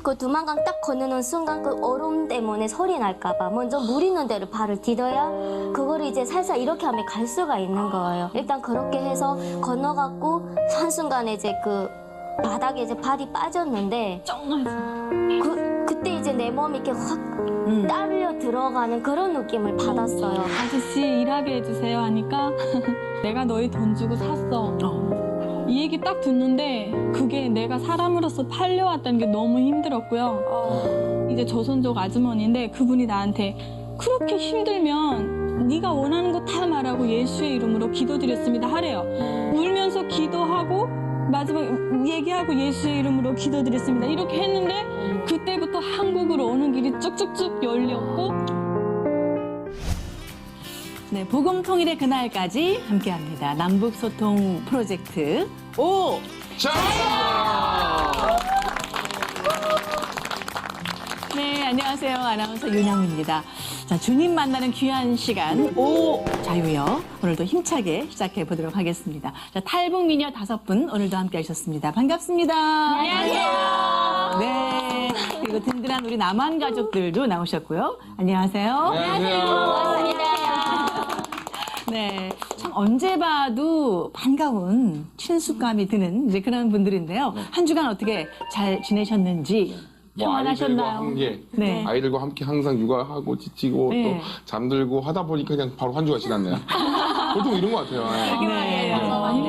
그 두만강 딱 건너는 순간 그 얼음 때문에 소리 날까봐 먼저 물 있는 데를 발을 디뎌야 그거를 이제 살살 이렇게 하면 갈 수가 있는 거예요. 일단 그렇게 해서 건너갖고 한순간에 이제 그 바닥에 이제 발이 빠졌는데 그때 이제 내 몸이 이렇게 확 딸려 들어가는 그런 느낌을 받았어요. 아저씨 일하게 해주세요 하니까 내가 너희 돈 주고 샀어. 이 얘기 딱 듣는데 그게 내가 사람으로서 팔려왔다는 게 너무 힘들었고요. 이제 조선족 아주머니인데 그분이 나한테 그렇게 힘들면 네가 원하는 거 다 말하고 예수의 이름으로 기도드렸습니다 하래요. 울면서 기도하고 마지막에 얘기하고 예수의 이름으로 기도드렸습니다 이렇게 했는데 그때부터 한국으로 오는 길이 쭉쭉쭉 열렸고 네, 복음 통일의 그날까지 함께합니다. 남북 소통 프로젝트 오 자! 네, 안녕하세요. 아나운서 윤영입니다. 자, 주님 만나는 귀한 시간 오 자유여 오늘도 힘차게 시작해 보도록 하겠습니다. 자, 탈북 미녀 5분 오늘도 함께 하셨습니다. 반갑습니다. 안녕하세요. 네, 그리고 든든한 우리 남한 가족들도 나오셨고요. 안녕하세요. 안녕하세요. 반갑습니다. 네, 참 언제 봐도 반가운 친숙감이 드는 이제 그런 분들인데요. 한 주간 어떻게 잘 지내셨는지 평안하셨나요? 네. 아이들과 함께 항상 육아하고 지치고 네. 또 잠들고 하다 보니까 그냥 바로 한 주가 지났네요. 보통 이런 것 같아요. 네.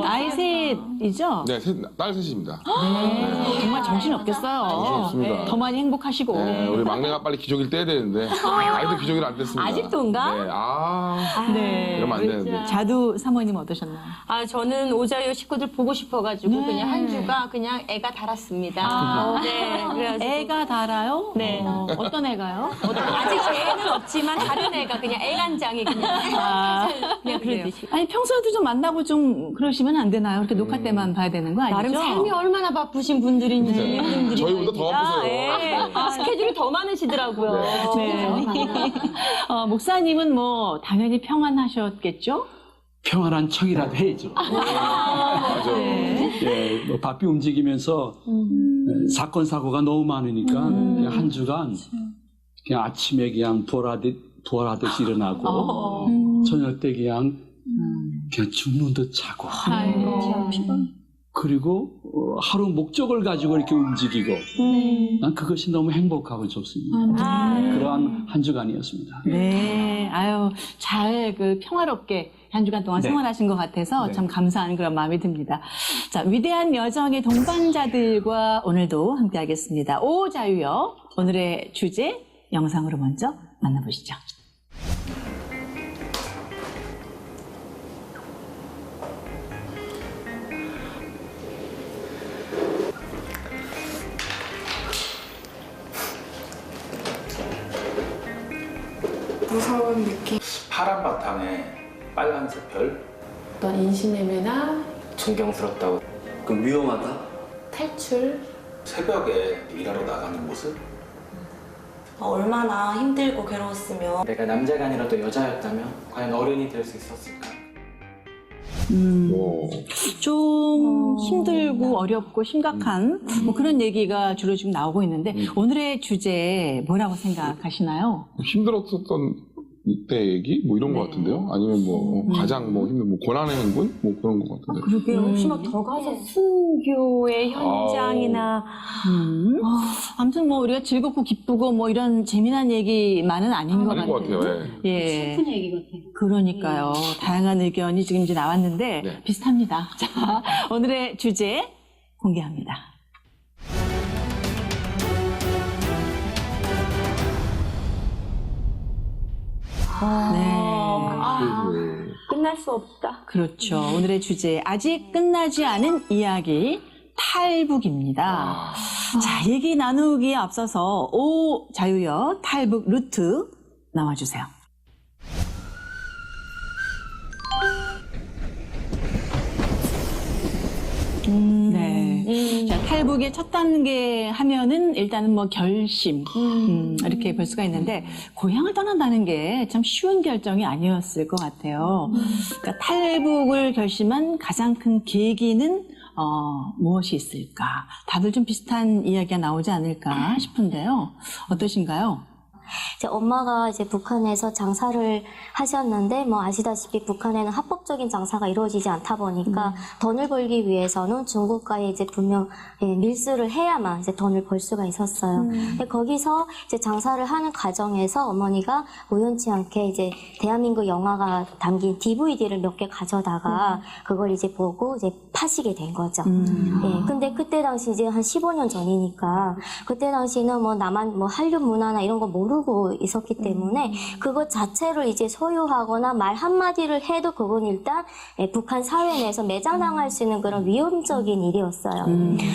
아이 셋이죠? 네, 딸 셋입니다. 정말 정신 없겠어요. 정신없습니다. 더 많이 행복하시고. 네, 우리 막내가 빨리 기저귀를 떼야 되는데 아이들 기저귀를 안 뗐습니다. 아직도인가? 네, 네. 이러면 안 되는데. 자두 사모님 어떠셨나요? 아, 저는 오자유 식구들 보고 싶어가지고 네. 그냥 한 주가 그냥 애가 달았습니다. 네, 그래가지고 애가 달아요? 네. 어떤 애가요? 아직 애는 없지만 다른 애가 그냥 애간장이 그냥 그냥 그러듯이. 아니 평소에도 좀 만나고 좀 그러시면 안 되나요? 이렇게 녹화 때만 봐야 되는 거 아니죠? 나름 삶이 얼마나 바쁘신 분들인지 분들이 저희보다 더 바쁘세요. 네. 스케줄이 더 많으시더라고요. 네. 목사님은 뭐 당연히 평안하셨겠죠? 평안한 척이라도 해야죠. 맞아. 예, 뭐 바삐 움직이면서 사건 사고가 너무 많으니까 그냥 한 주간 그냥 아침에 그냥 부활하듯이 일어나고 저녁 때 그냥 죽는 듯 자고 그리고 하루 목적을 가지고 이렇게 움직이고 난 그것이 너무 행복하고 좋습니다. 그러한 한 주간이었습니다. 네, 아유, 잘 평화롭게 한 주간 동안 네. 생활하신 것 같아서 네. 참 감사한 그런 마음이 듭니다. 자, 위대한 여정의 동반자들과 오늘도 함께 하겠습니다. 오 자유여, 오늘의 주제 영상으로 먼저 만나보시죠. 무서운 느낌. 파란 바탕에 빨간색 별? 어떤 인신매매나 존경스럽다고. 그럼 위험하다? 탈출. 새벽에 일하러 나가는 모습? 얼마나 힘들고 괴로웠으면 내가 남자가 아니라도 여자였다면 과연 어른이 될 수 있었을까? 오. 좀 힘들고 어렵고 심각한 뭐 그런 얘기가 주로 지금 나오고 있는데 오늘의 주제 뭐라고 생각하시나요? 힘들었었던 이때 얘기? 뭐 이런 것 같은데요? 아니면 뭐 가장 뭐 힘든 뭐 고난의 행군? 뭐 그런 것 같은데. 그러게요. 혹시 막 더 가서 순교의 현장이나 아무튼 뭐 우리가 즐겁고 기쁘고 뭐 이런 재미난 얘기만은 아닌 것 아닌 것 같아요. 같아요. 예. 예. 슬픈 얘기 같아요. 그러니까요. 다양한 의견이 지금 이제 나왔는데 네. 비슷합니다. 자, 오늘의 주제 공개합니다. 네. 끝날 수 없다. 그렇죠. 오늘의 주제 아직 끝나지 않은 이야기 탈북입니다. 자, 얘기 나누기에 앞서서 오 자유여 탈북 루트 나와주세요. 네. 자, 탈북의 첫 단계 하면은 일단은 뭐 결심 이렇게 볼 수가 있는데 고향을 떠난다는 게 참 쉬운 결정이 아니었을 것 같아요. 그러니까 탈북을 결심한 가장 큰 계기는 무엇이 있을까? 다들 좀 비슷한 이야기가 나오지 않을까 싶은데요. 어떠신가요? 이제 엄마가 이제 북한에서 장사를 하셨는데 뭐 아시다시피 북한에는 합법적인 장사가 이루어지지 않다 보니까 돈을 벌기 위해서는 중국과의 이제 분명 밀수를 해야만 이제 돈을 벌 수가 있었어요. 근데 거기서 이제 장사를 하는 과정에서 어머니가 우연치 않게 이제 대한민국 영화가 담긴 DVD를 몇 개 가져다가 그걸 이제 보고 이제 파시게 된 거죠. 예. 근데 그때 당시 이제 한 15년 전이니까 그때 당시는 뭐 남한 뭐 한류 문화나 이런 거 모르고 있었기 때문에 그것 자체를 이제 소유하거나 말 한마디를 해도 그건 일단 북한 사회 내에서 매장당할 수 있는 그런 위험적인 일이었어요.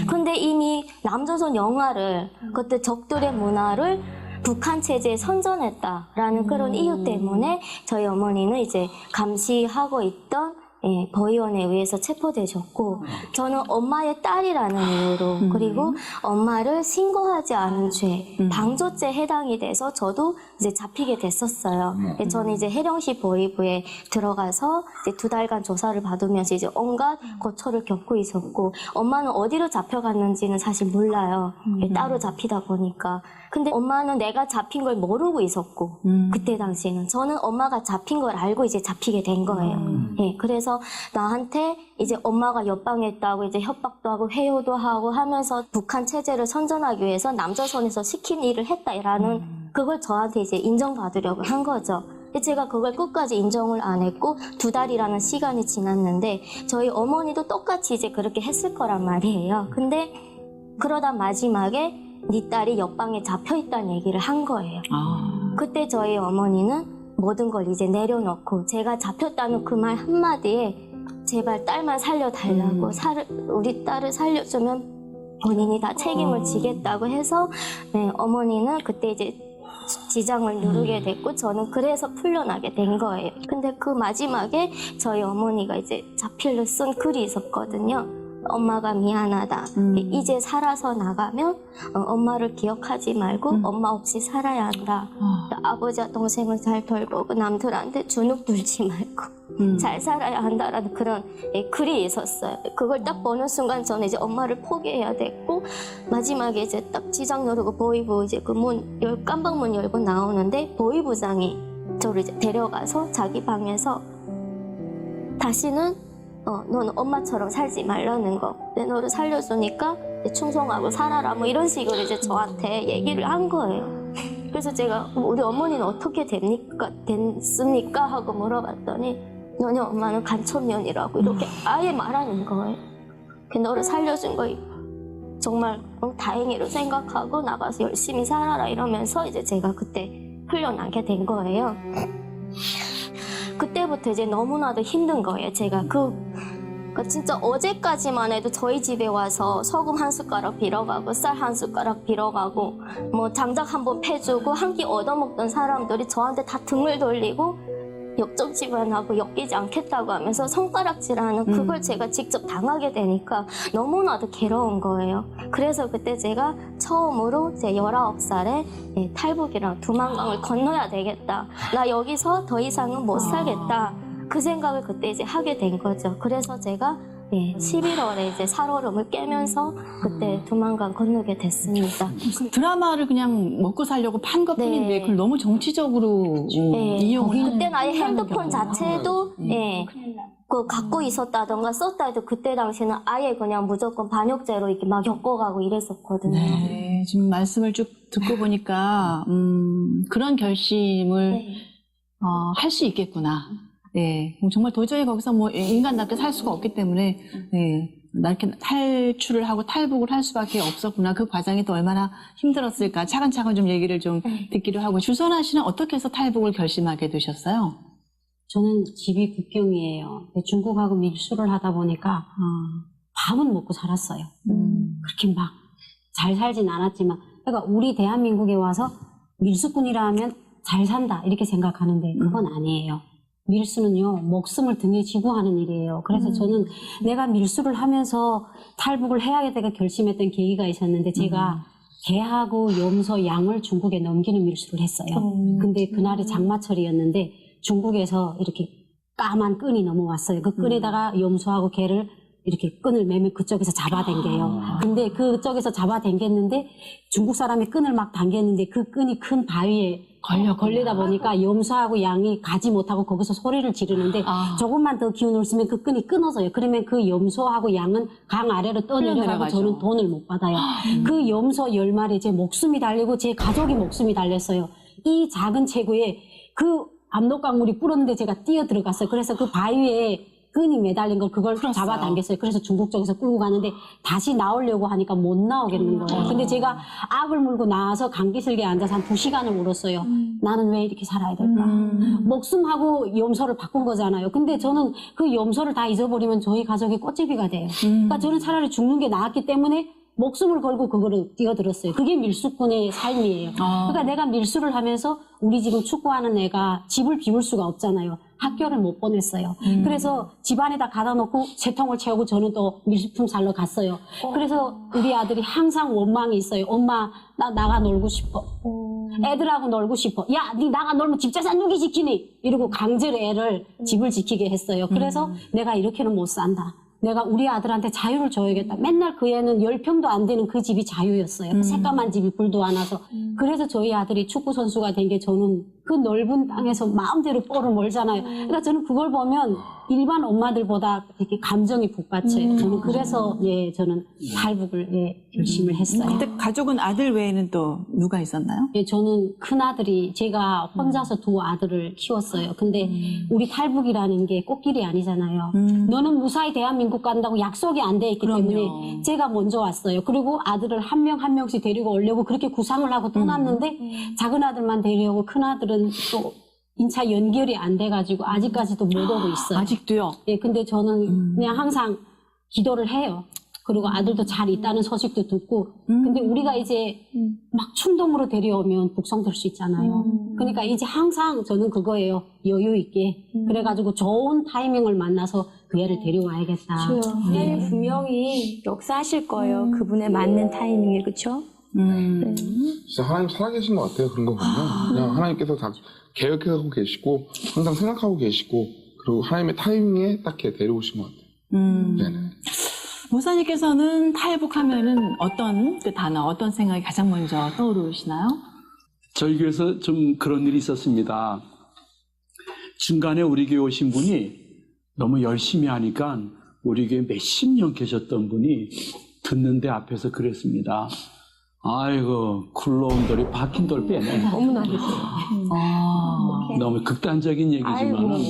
근데 이미 남조선 영화를 그때 적들의 문화를 북한 체제에 선전했다라는 그런 이유 때문에 저희 어머니는 이제 감시하고 있던 보위원에 의해서 체포되셨고 저는 엄마의 딸이라는 이유로 그리고 엄마를 신고하지 않은 죄, 방조죄에 해당이 돼서 저도 이제 잡히게 됐었어요. 저는 이제 해령시 보위부에 들어가서 이제 2달간 조사를 받으면서 이제 온갖 고초를 겪고 있었고 엄마는 어디로 잡혀갔는지는 사실 몰라요. 따로 잡히다 보니까. 근데 엄마는 내가 잡힌 걸 모르고 있었고 그때 당시에는 저는 엄마가 잡힌 걸 알고 이제 잡히게 된 거예요. 예, 그래서 나한테 이제 엄마가 옆방했다고 이제 협박도 하고 회유도 하고 하면서 북한 체제를 선전하기 위해서 남조선에서 시킨 일을 했다라는 그걸 저한테 이제 인정받으려고 한 거죠. 제가 그걸 끝까지 인정을 안 했고 2달이라는 시간이 지났는데 저희 어머니도 똑같이 이제 그렇게 했을 거란 말이에요. 근데 그러다 마지막에 네 딸이 옆방에 잡혀있다는 얘기를 한 거예요. 그때 저희 어머니는 모든 걸 이제 내려놓고 제가 잡혔다는 그 말 한마디에 제발 딸만 살려달라고 우리 딸을 살려주면 본인이 다 책임을 지겠다고 해서 어머니는 그때 이제 지장을 누르게 됐고 저는 그래서 풀려나게 된 거예요. 근데 그 마지막에 저희 어머니가 이제 자필로 쓴 글이 있었거든요. 엄마가 미안하다. 이제 살아서 나가면 엄마를 기억하지 말고 엄마 없이 살아야 한다. 아버지와 동생을 잘 돌보고 남들한테 주눅 들지 말고 잘 살아야 한다라는 그런 글이 있었어요. 그걸 딱 보는 순간 저는 이제 엄마를 포기해야 됐고 마지막에 이제 딱 지장 누르고 보위부 이제 그 깜방문 열고 나오는데 보위부장이 저를 이제 데려가서 자기 방에서 다시는 너는 엄마처럼 살지 말라는 거. 내 너를 살려주니까 충성하고 살아라. 뭐 이런 식으로 이제 저한테 얘기를 한 거예요. 그래서 제가 우리 어머니는 어떻게 됐습니까? 하고 물어봤더니 너네 엄마는 간첩년이라고 이렇게 아예 말하는 거예요. 너를 살려준 거 정말 다행히로 생각하고 나가서 열심히 살아라 이러면서 이제 제가 그때 풀려나게 된 거예요. 그때부터 이제 너무나도 힘든 거예요. 제가 진짜 어제까지만 해도 저희 집에 와서 소금 한 숟가락 빌어가고 쌀 한 숟가락 빌어가고 뭐 장작 한 번 패주고 한 끼 얻어먹던 사람들이 저한테 다 등을 돌리고 역적지만 하고 엮이지 않겠다고 하면서 손가락질하는 그걸 제가 직접 당하게 되니까 너무나도 괴로운 거예요. 그래서 그때 제가 처음으로 제 19살에 탈북이랑 두만강을 건너야 되겠다. 나 여기서 더 이상은 못 살겠다. 그 생각을 그때 이제 하게 된 거죠. 그래서 제가 11월에 이제 살얼음을 깨면서 그때 두만강 건너게 됐습니다. 드라마를 그냥 먹고 살려고 판 것뿐인데 그걸 너무 정치적으로 이용을 하는 그때 아예 핸드폰 경우가. 자체도 그 갖고 있었다던가 썼다 해도 그때 당시에는 아예 그냥 무조건 반역죄로 이렇게 막 엮어가고 이랬었거든요. 네, 지금 말씀을 쭉 듣고 보니까 그런 결심을 할 수 있겠구나. 네, 정말 도저히 거기서 뭐 인간답게 살 수가 없기 때문에 이렇게 탈출을 하고 탈북을 할 수밖에 없었구나. 그 과정이 또 얼마나 힘들었을까. 차근차근 좀 얘기를 좀 듣기로 하고. 주선아 씨는 어떻게 해서 탈북을 결심하게 되셨어요? 저는 집이 국경이에요. 중국하고 밀수를 하다 보니까 밥은 먹고 살았어요. 그렇게 막 잘 살진 않았지만 그러니까 우리 대한민국에 와서 밀수꾼이라 하면 잘 산다 이렇게 생각하는데 그건 아니에요. 밀수는요, 목숨을 등에 지고 하는 일이에요. 그래서 저는 내가 밀수를 하면서 탈북을 해야겠다가 결심했던 계기가 있었는데, 제가 개하고 염소, 양을 중국에 넘기는 밀수를 했어요. 근데 그날이 장마철이었는데 중국에서 이렇게 까만 끈이 넘어왔어요. 그 끈에다가 염소하고 개를 이렇게 끈을 매면 그쪽에서 잡아당겨요. 근데 그쪽에서 잡아당겼는데 중국 사람이 끈을 막 당겼는데 그 끈이 큰 바위에 걸리다 보니까 염소하고 양이 가지 못하고 거기서 소리를 지르는데 조금만 더 기운을 쓰면 그 끈이 끊어져요. 그러면 그 염소하고 양은 강 아래로 떠내려가고 저는 돈을 못 받아요. 그 염소 10마리 제 목숨이 달리고 제 가족이 목숨이 달렸어요. 이 작은 체구에 그 압록강물이 불었는데 제가 뛰어 들어갔어요. 그래서 그 바위에 끈이 매달린 걸 그걸 잡아당겼어요. 그래서 중국 쪽에서 끌고 가는데 다시 나오려고 하니까 못 나오겠는 거예요. 근데 제가 악을 물고 나와서 감기슬기에 앉아서 한 2시간을 울었어요. 나는 왜 이렇게 살아야 될까? 목숨하고 염소를 바꾼 거잖아요. 근데 저는 그 염소를 다 잊어버리면 저희 가족이 꽃제비가 돼요. 그러니까 저는 차라리 죽는 게 나았기 때문에 목숨을 걸고 그거를 뛰어들었어요. 그게 밀수꾼의 삶이에요. 그러니까 내가 밀수를 하면서 우리 지금 축구하는 애가 집을 비울 수가 없잖아요. 학교를 못 보냈어요. 그래서 집안에다 가다 놓고 세 통을 채우고 저는 또 밀수품 사러 갔어요. 그래서 우리 아들이 항상 원망이 있어요. 엄마, 나 나가 놀고 싶어. 애들하고 놀고 싶어. 야, 니 나가 놀면 집재산 누기 지키니? 이러고 강제로 애를 집을 지키게 했어요. 그래서 내가 이렇게는 못 산다. 내가 우리 아들한테 자유를 줘야겠다. 맨날 그 애는 10평도 안 되는 그 집이 자유였어요. 그 새까만 집이 불도 안 와서. 그래서 저희 아들이 축구 선수가 된 게 저는 그 넓은 땅에서 마음대로 볼을 몰잖아요. 그러니까 저는 그걸 보면 일반 엄마들보다 이렇게 감정이 북받쳐요. 저는 그래서 저는 탈북을 결심을 했어요. 근데 가족은 아들 외에는 또 누가 있었나요? 예, 저는 큰 아들이 제가 혼자서 두 아들을 키웠어요. 근데 우리 탈북이라는 게 꽃길이 아니잖아요. 너는 무사히 대한민국 간다고 약속이 안 돼 있기 때문에 제가 먼저 왔어요. 그리고 아들을 한 명 한 명씩 데리고 오려고 그렇게 구상을 하고 떠났는데 작은 아들만 데려오고 큰 아들은 또 인차 연결이 안 돼가지고 아직까지도 못 오고 있어요. 아직도요? 예, 근데 저는 그냥 항상 기도를 해요. 그리고 아들도 잘 있다는 소식도 듣고. 근데 우리가 이제 막 충동으로 데려오면 북송될 수 있잖아요. 그러니까 이제 항상 저는 그거예요. 여유 있게. 그래가지고 좋은 타이밍을 만나서 그 애를 데려와야겠다. 하나님 분명히 역사하실 거예요. 그분의 맞는 타이밍에, 그렇죠? 진짜 하나님 살아계신 것 같아요. 그런 거 보면 그냥 하나님께서 다 계획하고 계시고 항상 생각하고 계시고 그리고 하나님의 타이밍에 딱 이렇게 데려오신 것 같아요. 네네. 목사님께서는 탈북하면은 어떤 그 단어, 어떤 생각이 가장 먼저 떠오르시나요? 저희 교회에서 좀 그런 일이 있었습니다. 중간에 우리 교회 오신 분이 너무 열심히 하니까 우리 교회 몇십 년 계셨던 분이 듣는데 앞에서 그랬습니다. 아이고, 굴러온 돌이 박힌 돌 빼네. 어머나. 너무 극단적인 얘기지만은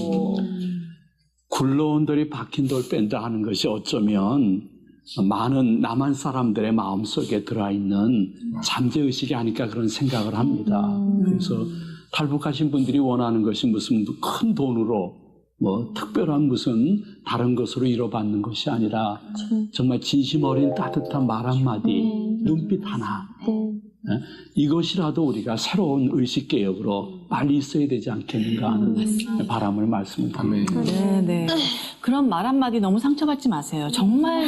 굴러온 돌이 박힌 돌 뺀다 하는 것이 어쩌면 많은 남한 사람들의 마음속에 들어있는 잠재의식이 아닐까 그런 생각을 합니다. 그래서 탈북하신 분들이 원하는 것이 무슨 큰 돈으로 뭐 특별한 무슨 다른 것으로 이뤄받는 것이 아니라 정말 진심 어린 따뜻한 말 한마디, 눈빛 하나, 이것이라도 우리가 새로운 의식개혁으로 빨리 있어야 되지 않겠는가 하는 바람을 말씀을 드립니다. 네. 그런 말 한마디 너무 상처받지 마세요. 정말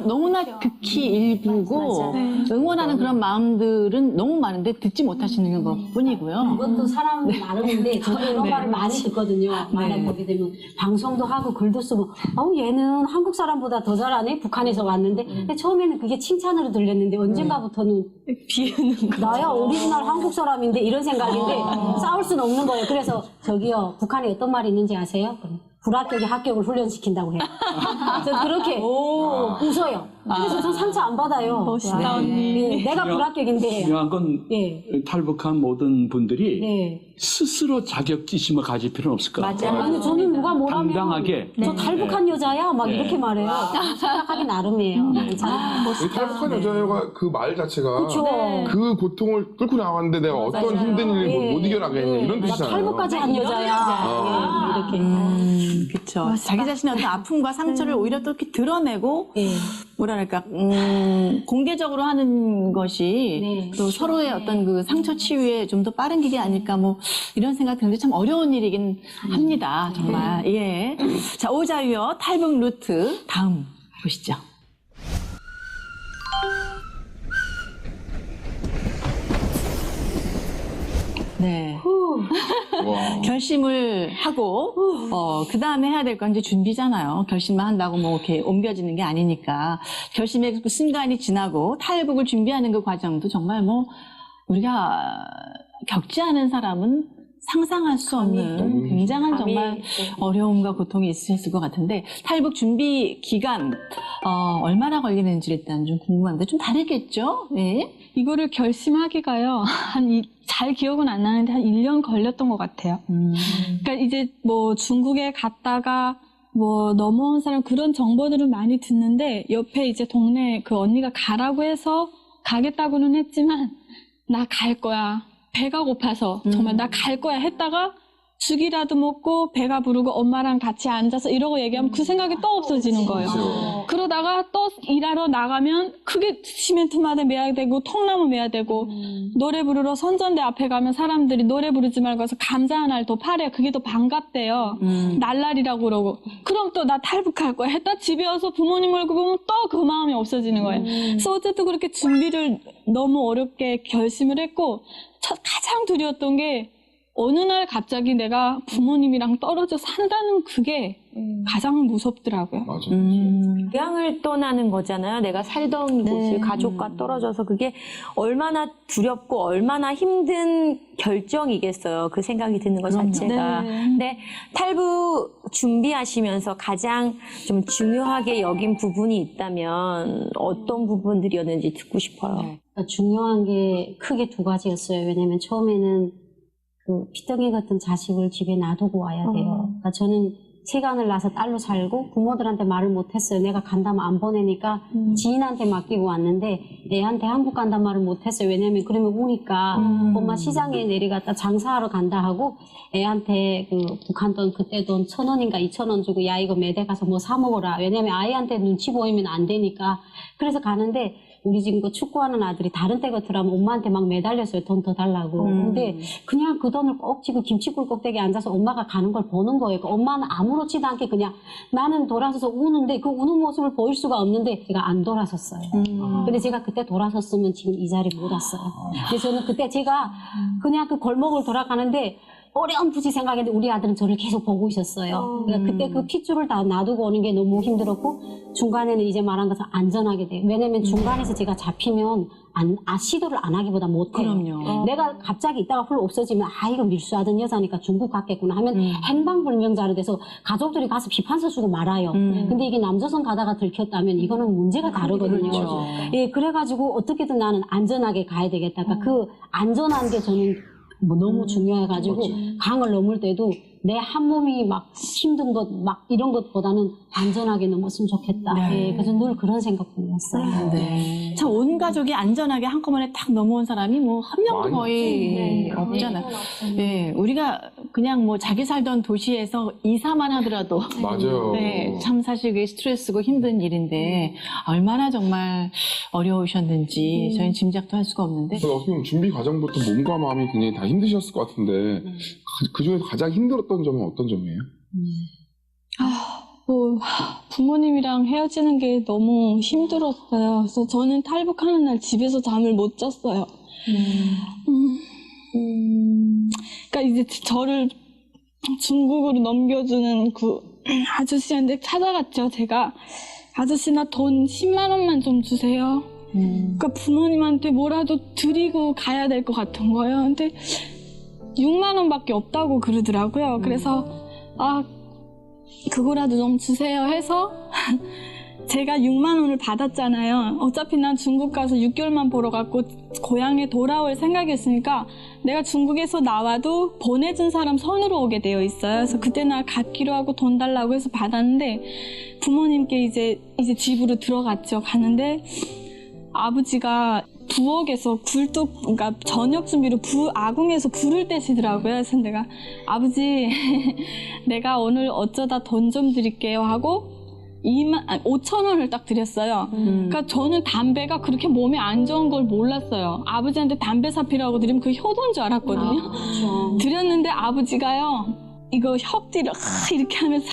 너무나 극히 일부고 응원하는 그런 마음들은 너무 많은데 듣지 못하시는 것 뿐이고요. 그것도 사람 나름인데 저도 이런 말을 많이 듣거든요. 말을 보게 되면 방송도 하고 글도 쓰고 얘는 한국 사람보다 더 잘하네? 북한에서 왔는데 근데 처음에는 그게 칭찬으로 들렸는데 언젠가부터는 비웃는 나야 오리지널 한국 사람인데 이런 생각인데 싸울 수는 없는 거예요. 그래서 저기요 북한에 어떤 말이 있는지 아세요? 불합격이 합격을 훈련시킨다고 해요. 저 그렇게 웃어요. 그래서 전 상처 안 받아요. 멋있다, 언니. 내가 불합격인데. 중요한 건 탈북한 모든 분들이 스스로 자격지심을 가질 필요는 없을 것 같아요. 아니 저는 누가 뭐라면 당당하게 저 탈북한 여자야 막 이렇게 말해요. 생각하기 나름이에요. 이 탈북한 여자가 그 말 자체가 그쵸. 그 고통을 뚫고 나왔는데 내가 어떤 힘든 일을 못 이겨나가겠냐 이런 뜻이잖아요. 탈북까지 한 여자야. 이렇게. 그렇죠. 자기 자신의 어떤 아픔과 상처를 오히려 또 이렇게 드러내고 뭐랄까 공개적으로 하는 것이 네. 또 서로의 어떤 그 상처 치유에 좀 더 빠른 길이 아닐까 뭐 이런 생각 드는데 참 어려운 일이긴 합니다. 정말. 예. 자, 오자유어 탈북 루트 다음 보시죠. 네. 와. 결심을 하고, 그 다음에 해야 될 건 이제 준비잖아요. 결심만 한다고 뭐 이렇게 옮겨지는 게 아니니까. 결심의 그 순간이 지나고 탈북을 준비하는 그 과정도 정말 뭐, 우리가 겪지 않은 사람은 상상할 수 없는 굉장한 정말 어려움과 고통이 있으셨을 것 같은데, 탈북 준비 기간, 얼마나 걸리는지 일단 좀 궁금한데, 좀 다르겠죠? 네. 이거를 결심하기가요. 잘 기억은 안 나는데 한 1년 걸렸던 것 같아요. 그러니까 이제 뭐 중국에 갔다가 뭐 넘어온 사람 그런 정보들은 많이 듣는데 옆에 이제 동네 그 언니가 가라고 해서 가겠다고는 했지만 나 갈 거야. 배가 고파서 정말 나 갈 거야 했다가 죽이라도 먹고 배가 부르고 엄마랑 같이 앉아서 이러고 얘기하면 그 생각이 또 없어지는 거예요. 그렇죠. 그러다가 또 일하러 나가면 크게 시멘트마다 매야 되고 통나무 매야 되고 노래 부르러 선전대 앞에 가면 사람들이 노래 부르지 말고 가서 감자 하나를 더 파래. 그게 더 반갑대요. 날라리라고 그러고. 그럼 또 나 탈북할 거야 했다 집에 와서 부모님 얼굴 보면 또 그 마음이 없어지는 거예요. 그래서 어쨌든 그렇게 준비를 너무 어렵게 결심을 했고 가장 두려웠던 게 어느 날 갑자기 내가 부모님이랑 떨어져 산다는 그게 가장 무섭더라고요. 맞아. 고향을 떠나는 거잖아요. 내가 살던 곳을 가족과 떨어져서 그게 얼마나 두렵고 얼마나 힘든 결정이겠어요. 그 생각이 드는 것 자체가. 근데 탈북 준비하시면서 가장 좀 중요하게 여긴 부분이 있다면 어떤 부분들이었는지 듣고 싶어요. 그러니까 중요한 게 크게 두 가지였어요. 왜냐면 처음에는 그 피덩이 같은 자식을 집에 놔두고 와야 돼요. 그러니까 저는 세간을 나서 딸로 살고 부모들한테 말을 못했어요. 내가 간다면 안 보내니까 지인한테 맡기고 왔는데 애한테 한국 간단 말을 못했어요. 왜냐면 그러면 우니까 엄마 시장에 내려갔다 장사하러 간다 하고 애한테 그 북한 돈 그때 돈 1,000원인가 2,000원 주고 야 이거 매대 가서 뭐 사 먹어라. 왜냐면 아이한테 눈치 보이면 안 되니까. 그래서 가는데 우리 지금 그 축구하는 아들이 다른 때 같으라면 엄마한테 막 매달렸어요. 돈 더 달라고. 근데 그냥 그 돈을 꼭 쥐고 김치굴 꼭대기에 앉아서 엄마가 가는 걸 보는 거예요. 그러니까 엄마는 아무렇지도 않게 그냥 나는 돌아서서 우는데 그 우는 모습을 보일 수가 없는데 제가 안 돌아섰어요. 근데 제가 그때 돌아섰으면 지금 이 자리에 못 왔어요. 그래서 저는 그때 제가 그냥 그 골목을 돌아가는데 어렴풋이 생각했는데 우리 아들은 저를 계속 보고 있었어요. 그러니까 그때 그 핏줄을 다 놔두고 오는 게 너무 힘들었고 중간에는 이제 말한 것처럼 안전하게 돼요. 왜냐면 중간에서 제가 잡히면 시도를 안 하기보다 못해요. 그럼요. 내가 갑자기 있다가 훌 없어지면 이거 밀수하던 여자니까 중국 갔겠구나 하면 행방불명자로 돼서 가족들이 가서 비판서 쓰고 말아요. 근데 이게 남조선 가다가 들켰다면 이거는 문제가 다르거든요. 그렇죠. 예, 그래가지고 어떻게든 나는 안전하게 가야 되겠다. 그러니까 그 안전한 게 저는 뭐 너무 중요해가지고 강을 넘을 때도 내 한 몸이 막 힘든 것 막 이런 것보다는 안전하게 넘었으면 좋겠다. 네. 예, 그래서 늘 그런 생각뿐이었어요. 네. 참 온 가족이 안전하게 한꺼번에 탁 넘어온 사람이 뭐 한 명도 많이 거의 없잖아요. 네, 우리가 그냥 뭐 자기 살던 도시에서 이사만 하더라도 맞아요. 네, 참 사실 그게 스트레스고 힘든 일인데 얼마나 정말 어려우셨는지 저희는 짐작도 할 수가 없는데 그래서 어떻게 보면 준비 과정부터 몸과 마음이 굉장히 다 힘드셨을 것 같은데 그 중에서 가장 힘들었던 점은 어떤 점이에요? 뭐 부모님이랑 헤어지는 게 너무 힘들었어요. 그래서 저는 탈북하는 날 집에서 잠을 못 잤어요. 그러니까 이제 저를 중국으로 넘겨주는 그 아저씨한테 찾아갔죠. 제가 아저씨 나 돈 10만 원만 좀 주세요. 그러니까 부모님한테 뭐라도 드리고 가야 될 것 같은 거예요. 근데 6만 원밖에 없다고 그러더라고요. 그래서 그거라도 좀 주세요 해서 제가 6만 원을 받았잖아요. 어차피 난 중국 가서 6개월만 보러 갔고 고향에 돌아올 생각이었으니까 내가 중국에서 나와도 보내준 사람 선으로 오게 되어 있어요. 그래서 그때 나 갖기로 하고 돈 달라고 해서 받았는데 부모님께 이제 집으로 들어갔죠. 가는데 아버지가 부엌에서 그러니까 저녁 준비로 아궁에서 불을 떼시더라고요. 그래서 내가 아버지 내가 오늘 어쩌다 돈 좀 드릴게요 하고 5,000원을 딱 드렸어요. 그러니까 저는 담배가 그렇게 몸에 안 좋은 걸 몰랐어요. 아버지한테 담배 사피라고 드리면 그 효도인 줄 알았거든요. 드렸는데 아버지가요, 이거 협디를 이렇게 하면서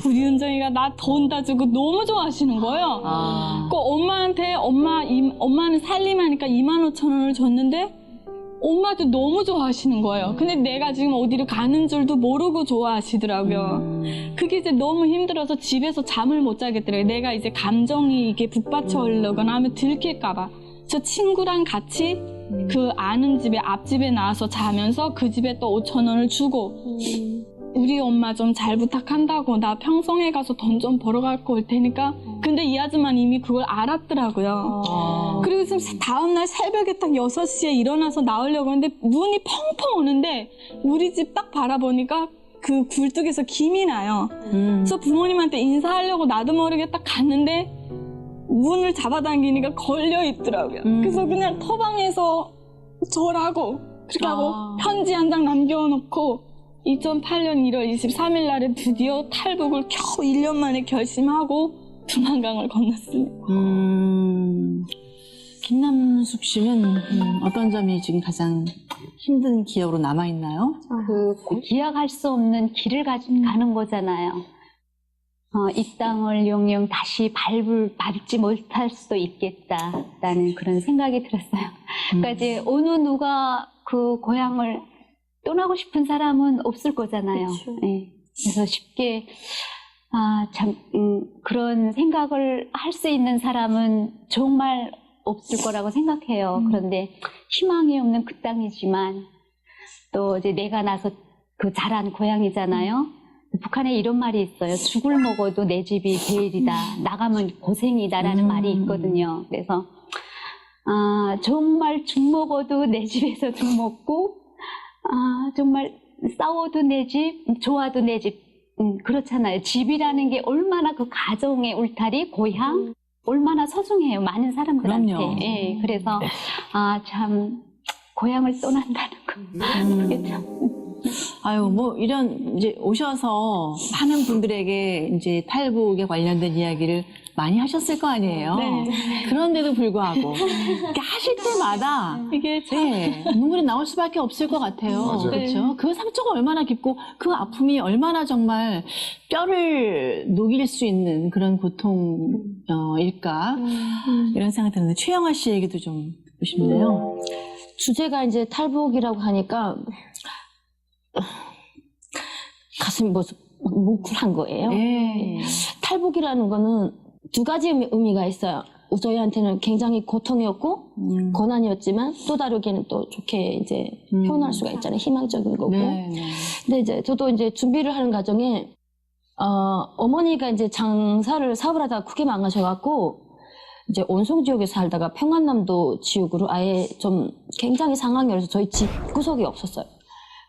우리 은정이가 나 돈 다 주고 너무 좋아하시는 거예요. 그 엄마한테 엄마는 살림하니까 25,000원을 줬는데 엄마도 너무 좋아하시는 거예요. 근데 내가 지금 어디로 가는 줄도 모르고 좋아하시더라고요. 그게 이제 너무 힘들어서 집에서 잠을 못 자겠더라고요. 내가 이제 감정이 이게 북받쳐 오려거나 하면 들킬까봐. 저 친구랑 같이 그 아는 집에 앞집에 나와서 자면서 그 집에 또 5,000원을 주고 우리 엄마 좀 잘 부탁한다고 나 평성에 가서 돈 좀 벌어 갖고 올 테니까. 근데 이 아줌마는 이미 그걸 알았더라고요. 그리고 지금 다음날 새벽에 딱 6시에 일어나서 나오려고 하는데 눈이 펑펑 오는데 우리 집 딱 바라보니까 그 굴뚝에서 김이 나요. 그래서 부모님한테 인사하려고 나도 모르게 딱 갔는데 문을 잡아당기니까 걸려 있더라고요. 그래서 그냥 터방에서 절하고 그렇게 하고 편지 한 장 남겨놓고 2008년 1월 23일 날에 드디어 탈북을 겨우 1년 만에 결심하고 두만강을 건넜습니다. 김남숙 씨는 어떤 점이 지금 가장 힘든 기억으로 남아있나요? 기약할 수 없는 길을 가는 거잖아요. 이 땅을 영영 다시 밟지 못할 수도 있겠다라는 그런 생각이 들었어요. 그러니까 이제 어느 누가 그 고향을 떠나고 싶은 사람은 없을 거잖아요. 네. 그래서 쉽게 그런 생각을 할 수 있는 사람은 정말 없을 거라고 생각해요. 그런데 희망이 없는 그 땅이지만 또 이제 내가 나서 그 자란 고향이잖아요. 북한에 이런 말이 있어요. 죽을 먹어도 내 집이 제일이다. 나가면 고생이다라는 말이 있거든요. 그래서 정말 죽 먹어도 내 집에서 죽 먹고 정말 싸워도 내 집, 좋아도 내 집. 그렇잖아요. 집이라는 게 얼마나 그 가정의 울타리, 고향, 얼마나 소중해요. 많은 사람들한테. 예, 그래서 참 고향을 떠난다는 거. 그게 참. 아유, 뭐 이런 이제 오셔서 많은 분들에게 이제 탈북에 관련된 이야기를 많이 하셨을 거 아니에요. 네. 그런데도 불구하고 이렇게 하실 때마다 이게 참 눈물이 나올 수밖에 없을 것 같아요. 맞아요. 그렇죠? 그 상처가 얼마나 깊고 그 아픔이 얼마나 정말 뼈를 녹일 수 있는 그런 고통일까 이런 생각이 드는데 최영아 씨 얘기도 좀 듣고 싶네요. 주제가 이제 탈북이라고 하니까 가슴이 뭉클한 거예요. 네. 탈북이라는 거는 두 가지 의미가 있어요. 저희한테는 굉장히 고통이었고 고난이었지만 또 다르게는 또 좋게 이제 표현할 수가 있잖아요. 희망적인 거고. 네. 근데 이제 저도 이제 준비를 하는 과정에 어머니가 이제 사업을 하다가 크게 망가셔갖고 이제 온송 지역에 살다가 평안남도 지역으로 아예 좀 굉장히 상황이 어려서 저희 집 구석이 없었어요.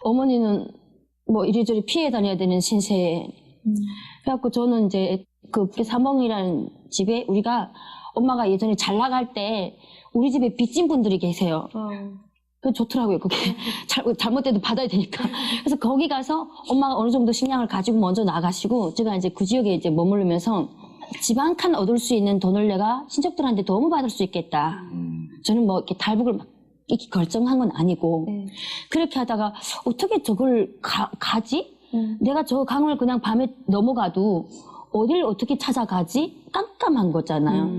어머니는 뭐 이리저리 피해 다녀야 되는 신세에. 그래갖고 저는 이제 그 사멍이라는 집에 우리가 엄마가 예전에 잘 나갈 때 우리 집에 빚진 분들이 계세요. 그 좋더라고요. 그게 잘못돼도 받아야 되니까. 그래서 거기 가서 엄마가 어느 정도 식량을 가지고 먼저 나가시고 제가 이제 그 지역에 이제 머무르면서 집 한 칸 얻을 수 있는 돈을 내가 친척들한테 도움을 받을 수 있겠다. 저는 뭐 이렇게 탈북을 막 이렇게 결정한 건 아니고 그렇게 하다가 어떻게 저걸 가지? 내가 저 강을 그냥 밤에 넘어가도 어딜 어떻게 찾아가지? 깜깜한 거잖아요.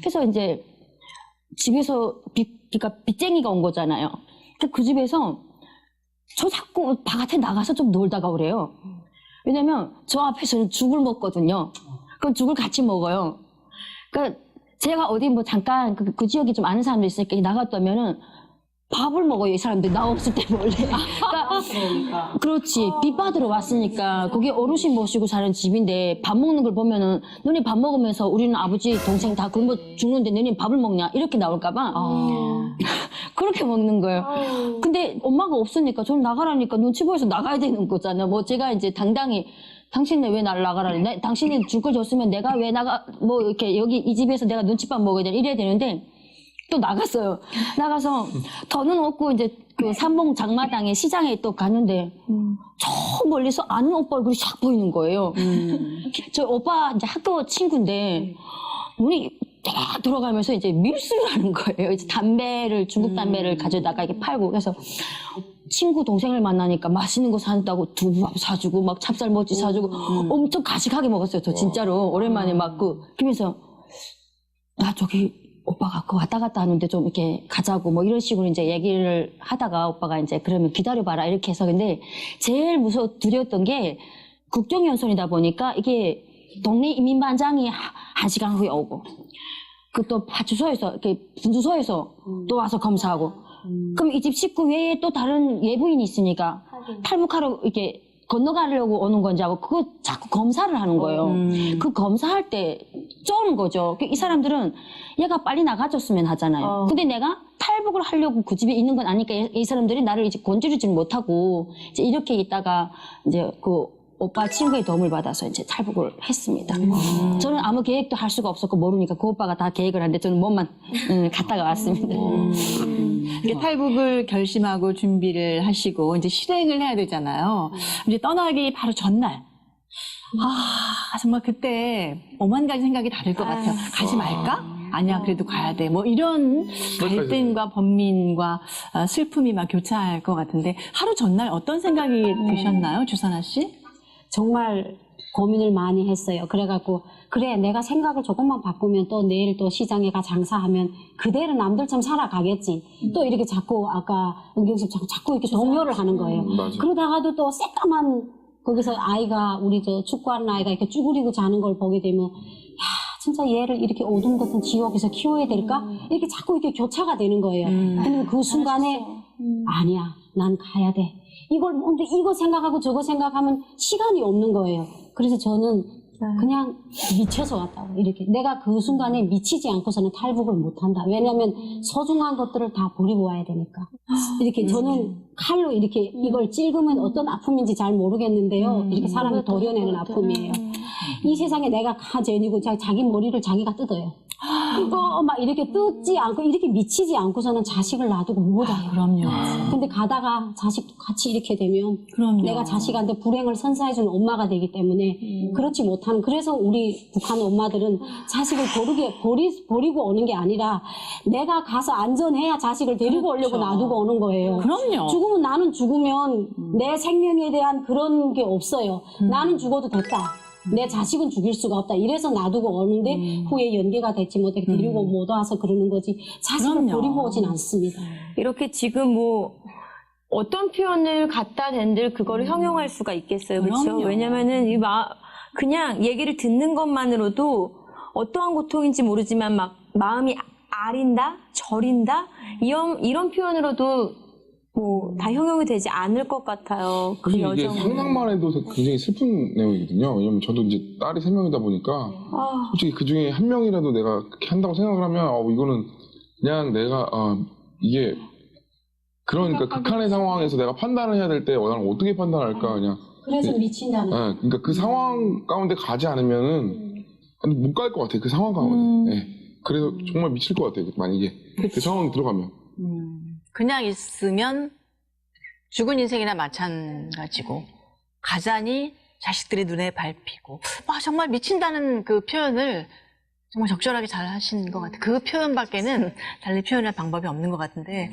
그래서 이제 집에서 그러니까 빚쟁이가 온 거잖아요. 그 집에서 저 자꾸 바깥에 나가서 좀 놀다가 오래요. 왜냐면 저 앞에서는 죽을 먹거든요. 그럼 죽을 같이 먹어요. 그러니까 제가 어디 뭐 잠깐 그 지역에 좀 아는 사람도 있으니까 나갔다면은 밥을 먹어요, 이 사람들이. 나 없을 때 몰래. 그러니까. 그렇지. 빚 받으러 왔으니까. 거기 어르신 모시고 사는 집인데 밥 먹는 걸 보면은 너네 밥 먹으면서 우리는 아버지, 동생 다 굶어 죽는데 너네 밥을 먹냐? 이렇게 나올까봐. 그렇게 먹는 거예요. 근데 엄마가 없으니까 저는 나가라니까 눈치 보여서 나가야 되는 거잖아요. 뭐 제가 이제 당당히 당신네 왜 나를 나가라니? 당신이 죽을 줬으면 내가 왜 나가, 뭐 이렇게 여기 이 집에서 내가 눈칫밥 먹어야 되나? 이래야 되는데 또 나갔어요. 나가서 더는 없고 이제 그 삼봉 장마당에 시장에 또 가는데 저 멀리서 아는 오빠 얼굴이 쫙 보이는 거예요. 저 오빠 이제 학교 친구인데 눈이 딱 들어가면서 이제 밀수를 하는 거예요. 이제 중국 담배를 가져다가 이렇게 팔고. 그래서 친구 동생을 만나니까 맛있는 거 산다고 두부밥 사주고 막 찹쌀모찌 사주고 엄청 가식하게 먹었어요. 저 진짜로 오랜만에 막 그러면서 나 저기 오빠가 왔다 갔다 하는데 좀 이렇게 가자고 뭐 이런 식으로 이제 얘기를 하다가 오빠가 이제 그러면 기다려봐라 이렇게 해서 근데 제일 두려웠던 게 국정연설이다 보니까 이게 동네 이민반장이 1시간 후에 오고 그 또 파출소에서 이렇게 분주소에서 또 와서 검사하고 그럼 이 집 식구 외에 또 다른 예부인이 있으니까 탈북하러 이렇게 건너가려고 오는 건지 하고 그거 자꾸 검사를 하는 거예요. 그 검사할 때 쩌는 거죠. 이 사람들은 얘가 빨리 나가줬으면 하잖아요. 근데 내가 탈북을 하려고 그 집에 있는 건 아니까 이 사람들이 나를 이제 건드리지 못하고 이제 이렇게 있다가 이제 그 오빠 친구의 도움을 받아서 이제 탈북을 했습니다. 저는 아무 계획도 할 수가 없었고 모르니까 그 오빠가 다 계획을 하는데 저는 몸만 갔다가 왔습니다. 이렇게 탈북을 결심하고 준비를 하시고 이제 실행을 해야 되잖아요. 이제 떠나기 바로 전날. 정말 그때 오만 가지 생각이 다를 것 같아요. 가지 말까? 아니야, 그래도 가야 돼. 뭐 이런 갈등과 번민과 슬픔이 막 교차할 것 같은데 하루 전날 어떤 생각이 드셨나요, 주선아 씨? 정말 고민을 많이 했어요. 그래갖고 그래 내가 생각을 조금만 바꾸면 또 내일 또 시장에 가 장사하면 그대로 남들처럼 살아가겠지. 또 이렇게 자꾸 아까 은경씨 자꾸 이렇게 동요를 하는 거예요. 그러다가도 또 새까만 거기서 아이가 우리 저 축구하는 아이가 이렇게 쭈그리고 자는 걸 보게 되면 야 진짜 얘를 이렇게 어둠 같은 지옥에서 키워야 될까? 이렇게 자꾸 이렇게 교차가 되는 거예요. 근데 그 순간에 아니야 난 가야 돼. 근데 이거 생각하고 저거 생각하면 시간이 없는 거예요. 그래서 저는 그냥 미쳐서 왔다고 이렇게 내가 그 순간에 미치지 않고서는 탈북을 못한다. 왜냐하면 소중한 것들을 다 버리고 와야 되니까. 이렇게 저는 칼로 이렇게 이걸 찔으면 어떤 아픔인지 잘 모르겠는데요. 이렇게 사람을 도려내는 아픔이에요. 이 세상에 내가 가죄인이고 자기 머리를 자기가 뜯어요. 이거 막 이렇게 뜯지 않고 이렇게 미치지 않고서는 자식을 놔두고 못 와요. 그럼요. 근데 가다가 자식도 같이 이렇게 되면 그럼요. 내가 자식한테 불행을 선사해주는 엄마가 되기 때문에 그렇지 못하는 그래서 우리 북한 엄마들은 자식을 버리고 오는 게 아니라 내가 가서 안전해야 자식을 데리고 오려고 놔두고 오는 거예요. 그럼요. 나는 죽으면 내 생명에 대한 그런 게 없어요. 나는 죽어도 됐다. 내 자식은 죽일 수가 없다. 이래서 놔두고 오는데 후에 연계가 되지 못해 데리고 못 와서 그러는 거지. 자식을 버리고 오진 않습니다. 이렇게 지금 뭐 어떤 표현을 갖다 댄들 그거를 형용할 수가 있겠어요. 그렇죠? 왜냐면은 그냥 얘기를 듣는 것만으로도 어떠한 고통인지 모르지만 막 마음이 아린다, 저린다 이런 표현으로도 뭐 다 형용이 되지 않을 것 같아요. 그 이게 여정 상상만 해도 굉장히 슬픈 내용이거든요. 왜냐면 저도 이제 딸이 3명이다 보니까 솔직히 그 중에 한 명이라도 내가 그렇게 한다고 생각을 하면 이거는 그냥 내가 이게 그러니까 극한의 상황에서 내가 판단을 해야 될 때 나는 어떻게 판단할까 그냥 그래서 미친다는. 그러니까 그 상황 가운데 가지 않으면은 못 갈 것 같아요. 그 상황 가운데. 네. 그래서 정말 미칠 것 같아요. 만약에 그 상황에 들어가면. 그냥 있으면 죽은 인생이나 마찬가지고 가자니 자식들이 눈에 밟히고 정말 미친다는 그 표현을 정말 적절하게 잘 하신 것 같아요. 그 표현밖에는 달리 표현할 방법이 없는 것 같은데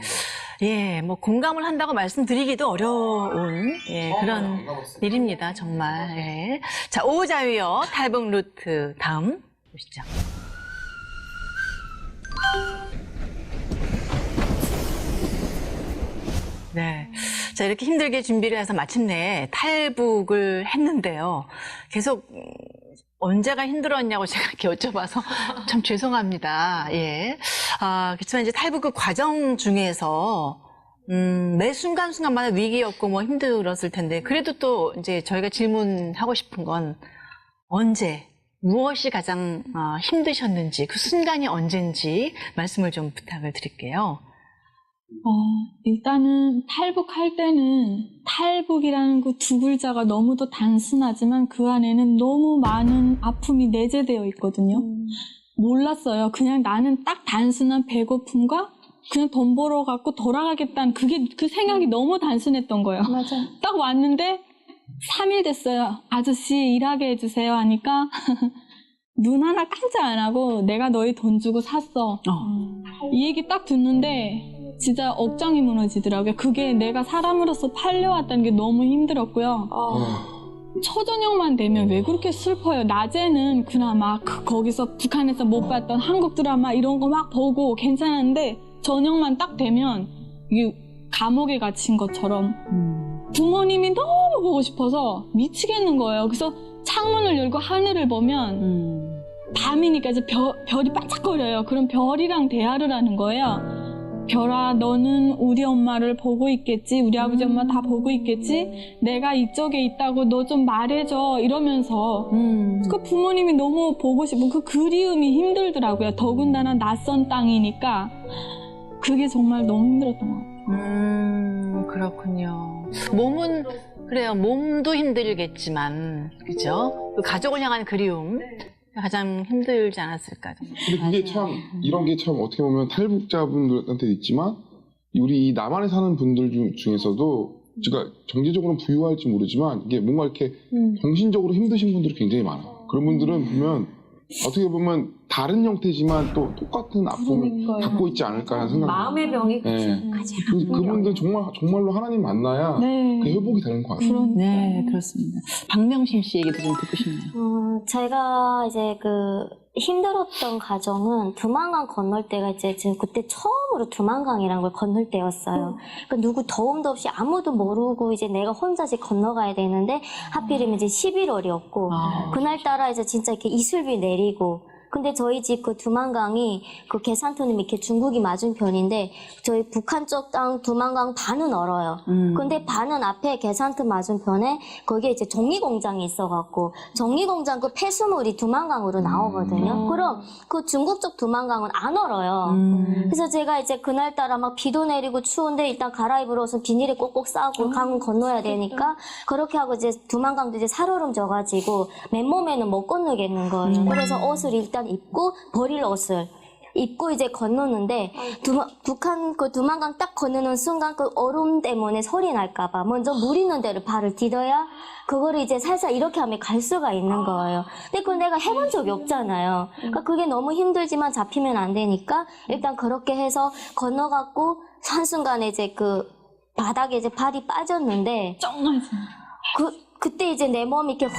뭐 공감을 한다고 말씀드리기도 어려운 그런 일입니다. 정말. 자, 오자유여 탈북 루트 다음 보시죠. 네. 자, 이렇게 힘들게 준비를 해서 마침내 탈북을 했는데요. 계속 언제가 힘들었냐고 제가 이렇게 여쭤봐서 참 죄송합니다. 그렇지만 이제 탈북 그 과정 중에서 매 순간순간마다 위기였고 뭐 힘들었을 텐데 그래도 또 이제 저희가 질문하고 싶은 건 언제 무엇이 가장 힘드셨는지 그 순간이 언젠지 말씀을 좀 부탁을 드릴게요. 일단은 탈북할 때는 탈북이라는 그 두 글자가 너무도 단순하지만 그 안에는 너무 많은 아픔이 내재되어 있거든요. 몰랐어요. 그냥 나는 딱 단순한 배고픔과 그냥 돈 벌어 갖고 돌아가겠다는 그 생각이 너무 단순했던 거예요. 맞아. 딱 왔는데 3일 됐어요. 아저씨 일하게 해주세요 하니까 눈 하나 깜짝 안 하고 내가 너희 돈 주고 샀어. 이 얘기 딱 듣는데 진짜 억장이 무너지더라고요. 그게 내가 사람으로서 팔려왔다는 게 너무 힘들었고요. 초저녁만 되면 왜 그렇게 슬퍼요? 낮에는 그나마 거기서 북한에서 못 봤던 한국 드라마 이런 거 막 보고 괜찮은데 저녁만 딱 되면 이게 감옥에 gathin 것처럼 부모님이 너무 보고 싶어서 미치겠는 거예요. 그래서 창문을 열고 하늘을 보면 밤이니까 이제 별이 반짝거려요. 그럼 별이랑 대화를 하는 거예요. 별아, 너는 우리 엄마를 보고 있겠지? 우리 아버지 엄마 다 보고 있겠지? 내가 이쪽에 있다고 너 좀 말해줘. 이러면서 그 부모님이 너무 보고 싶은 그 그리움이 힘들더라고요. 더군다나 낯선 땅이니까 그게 정말 너무 힘들었던 것 같아요. 그렇군요. 몸은 그래요. 몸도 힘들겠지만 그죠? 그 가족을 향한 그리움 가장 힘들지 않았을까. 근데 그게 참 이런 게 참 어떻게 보면 탈북자분들한테 있지만 우리 이 남한에 사는 분들 중에서도 제가 경제적으로는 부유할지 모르지만 이게 뭔가 이렇게 정신적으로 힘드신 분들이 굉장히 많아요. 그런 분들은 보면 어떻게 보면 다른 형태지만 또 똑같은 아픔을 갖고 있지 않을까 하는 생각이 마음의 병이 그분들 정말로 하나님 만나야 그 회복이 되는 것 같아요. 네, 그렇습니다. 박명심 씨 얘기도 좀 듣고 싶네요. 제가 이제 힘들었던 과정은 두만강 건널 때가 이제 제가 그때 처음으로 두만강이라는 걸 건널 때였어요. 그러니까 누구 도움도 없이 아무도 모르고 이제 내가 혼자씩 건너가야 되는데 하필이면 이제 11월이었고 그날따라 이제 진짜 이렇게 이슬비 내리고 근데 저희 집 그 두만강이 그 계산터는 이렇게 중국이 맞은편인데 저희 북한 쪽 땅 두만강 반은 얼어요. 근데 반은 앞에 계산터 맞은편에 거기에 이제 종이공장이 있어갖고 종이공장 그 폐수물이 두만강으로 나오거든요. 그럼 그 중국 쪽 두만강은 안 얼어요. 그래서 제가 이제 그날따라 막 비도 내리고 추운데 일단 갈아입으러 옷은 비닐에 꼭꼭 싸고 강은 건너야 되니까 그렇게 하고 이제 두만강도 이제 살얼음 져가지고 맨몸에는 못 건너겠는 거예요. 그래서 옷을 일단 입고 버릴 옷을 입고 이제 건너는데 북한 그 두만강 딱 건너는 순간 그 얼음 때문에 소리 날까봐 먼저 물 있는 데를 발을 디뎌야 그거를 이제 살살 이렇게 하면 갈 수가 있는 거예요. 근데 그걸 내가 해본 적이 없잖아요. 그러니까 그게 너무 힘들지만 잡히면 안 되니까 일단 그렇게 해서 건너갖고 한순간에 이제 그 바닥에 이제 발이 빠졌는데 그때 이제 내 몸이 이렇게 확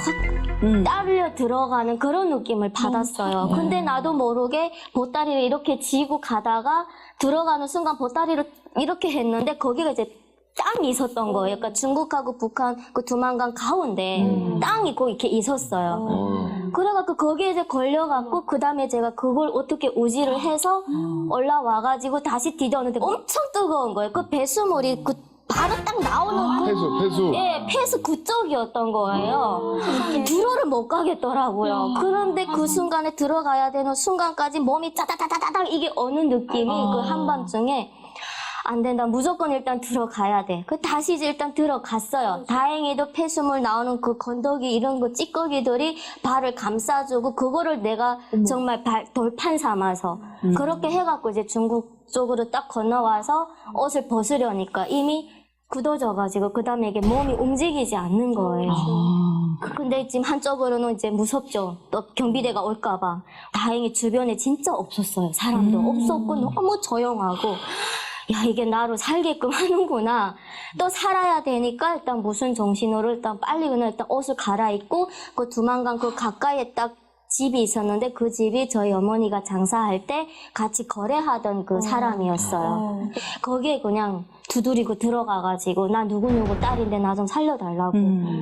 딸려 들어가는 그런 느낌을 받았어요. 근데 나도 모르게 보따리를 이렇게 쥐고 가다가 들어가는 순간 보따리를 이렇게 했는데 거기가 이제 땅이 있었던 거예요. 그러니까 중국하고 북한 그 두만강 가운데 땅이 꼭 이렇게 있었어요. 그래갖고 거기에 이제 걸려갖고 그 다음에 제가 그걸 어떻게 우지를 해서 올라와가지고 다시 디뎠는데 엄청 뜨거운 거예요. 그 배수물이 바로 딱 나오는 폐수. 예, 폐수 그쪽이었던 거예요. 들어를 못 가겠더라고요. 그런데 그 순간에 들어가야 되는 순간까지 몸이 짜다다다다닥 이게 오는 느낌이 그 한밤중에 안 된다. 무조건 일단 들어가야 돼. 다시 이제 일단 들어갔어요. 다행히도 폐수물 나오는 그 건더기 이런 거 찌꺼기들이 발을 감싸주고 그거를 내가 정말 돌판 삼아서 그렇게 해갖고 이제 중국 쪽으로 딱 건너와서 옷을 벗으려니까 이미 굳어져가지고 그 다음에 이게 몸이 움직이지 않는 거예요. 근데 지금 한쪽으로는 이제 무섭죠. 또 경비대가 올까봐. 다행히 주변에 진짜 없었어요. 사람도 없었고 너무 조용하고 야 이게 나로 살게끔 하는구나. 또 살아야 되니까 일단 무슨 정신으로 일단 빨리 그냥 일단 옷을 갈아입고 그 두만강 그 가까이에 딱 집이 있었는데 그 집이 저희 어머니가 장사할 때 같이 거래하던 그 사람이었어요. 거기에 그냥 두드리고 들어가가지고 나 누구누구 딸인데 나 좀 살려달라고.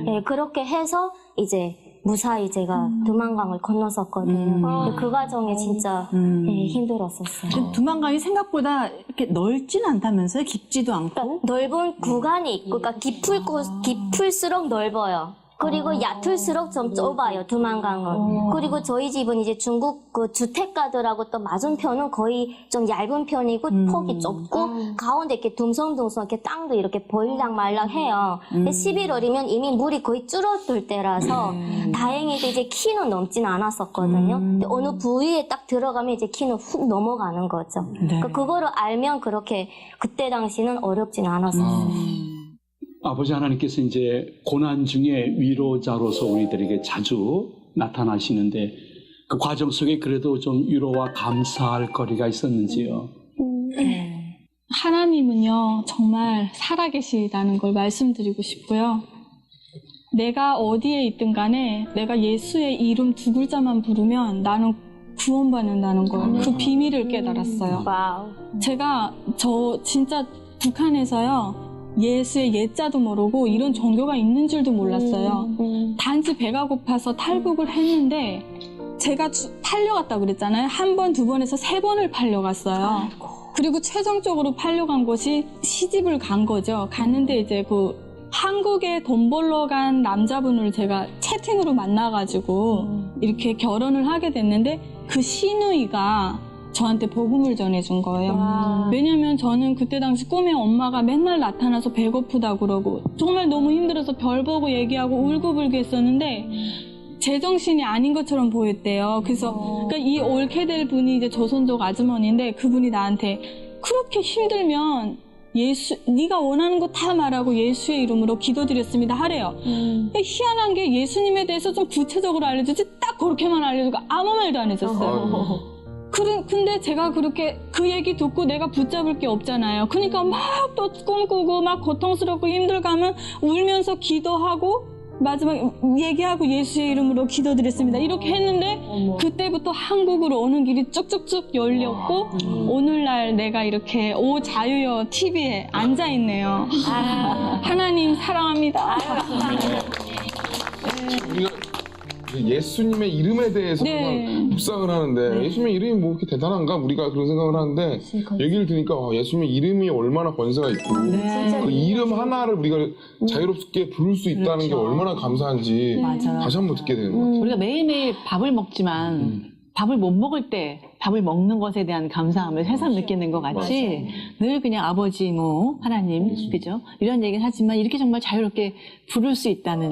예, 그렇게 해서 이제 무사히 제가 두만강을 건넜었거든요. 그 과정이 진짜 예, 힘들었었어요. 두만강이 생각보다 이렇게 넓진 않다면서요? 깊지도 않고? 그러니까 넓은 구간이 있고, 그러니까 깊을수록 넓어요. 그리고 얕을수록 좀 좁아요, 두만강은. 그리고 저희 집은 이제 중국 그 주택가들하고 또 맞은편은 거의 좀 얇은 편이고 폭이 좁고 가운데 이렇게 둥성둥성 이렇게 땅도 이렇게 보일락말락 해요. 근데 11월이면 이미 물이 거의 줄어들 때라서 다행히도 이제 키는 넘진 않았었거든요. 근데 어느 부위에 딱 들어가면 이제 키는 훅 넘어가는 거죠. 그러니까 그거를 알면 그렇게 그때 당시는 어렵진 않았었어요. 아버지 하나님께서 이제 고난 중에 위로자로서 우리들에게 자주 나타나시는데 그 과정 속에 그래도 좀 위로와 감사할 거리가 있었는지요? 하나님은요, 정말 살아계시다는 걸 말씀드리고 싶고요. 내가 어디에 있든 간에 내가 예수의 이름 두 글자만 부르면 나는 구원받는다는 걸, 그 비밀을 깨달았어요. 제가 진짜 북한에서요, 예수의 예자도 모르고 이런 종교가 있는 줄도 몰랐어요. 단지 배가 고파서 탈북을 했는데 제가 팔려갔다고 그랬잖아요. 한 번, 두 번에서 세 번을 팔려갔어요. 그리고 최종적으로 팔려간 곳이 시집을 간 거죠. 갔는데 이제 그 한국에 돈 벌러 간 남자분을 제가 채팅으로 만나가지고 이렇게 결혼을 하게 됐는데 그 시누이가 저한테 복음을 전해준 거예요. 왜냐면 저는 그때 당시 꿈에 엄마가 맨날 나타나서 배고프다 그러고 정말 너무 힘들어서 별 보고 얘기하고 울고불고 했었는데 제정신이 아닌 것처럼 보였대요. 그래서 그러니까 이 옳게 될 분이 이제 조선족 아주머니인데 그분이 나한테 그렇게 힘들면 네가 원하는 거 다 말하고 예수의 이름으로 기도드렸습니다 하래요. 희한한 게 예수님에 대해서 좀 구체적으로 알려주지 딱 그렇게만 알려주고 아무 말도 안 해줬어요. 근데 제가 그렇게 그 얘기 듣고 내가 붙잡을 게 없잖아요. 그러니까 막 또 꿈꾸고 막 고통스럽고 힘들고 하면 울면서 기도하고 마지막에 얘기하고 예수의 이름으로 기도드렸습니다. 이렇게 했는데 그때부터 한국으로 오는 길이 쭉쭉쭉 열렸고 오늘날 내가 이렇게 오 자유여 TV에 앉아있네요. 하나님 사랑합니다. 우리가 예수님의 이름에 대해서만 묵상을 하는데 예수님의 이름이 뭐 그렇게 대단한가? 우리가 그런 생각을 하는데 얘기를 들으니까 예수님의 이름이 얼마나 권세가 있고 그 이름 하나를 우리가 자유롭게 부를 수 있다는 게 얼마나 감사한지 다시 한번 듣게 되는 것 같아요. 우리가 매일매일 밥을 먹지만 밥을 못 먹을 때 밥을 먹는 것에 대한 감사함을 새삼 느끼는 것 같이 늘 그냥 아버지, 뭐 하나님, 그죠? 이런 얘기는 하지만 이렇게 정말 자유롭게 부를 수 있다는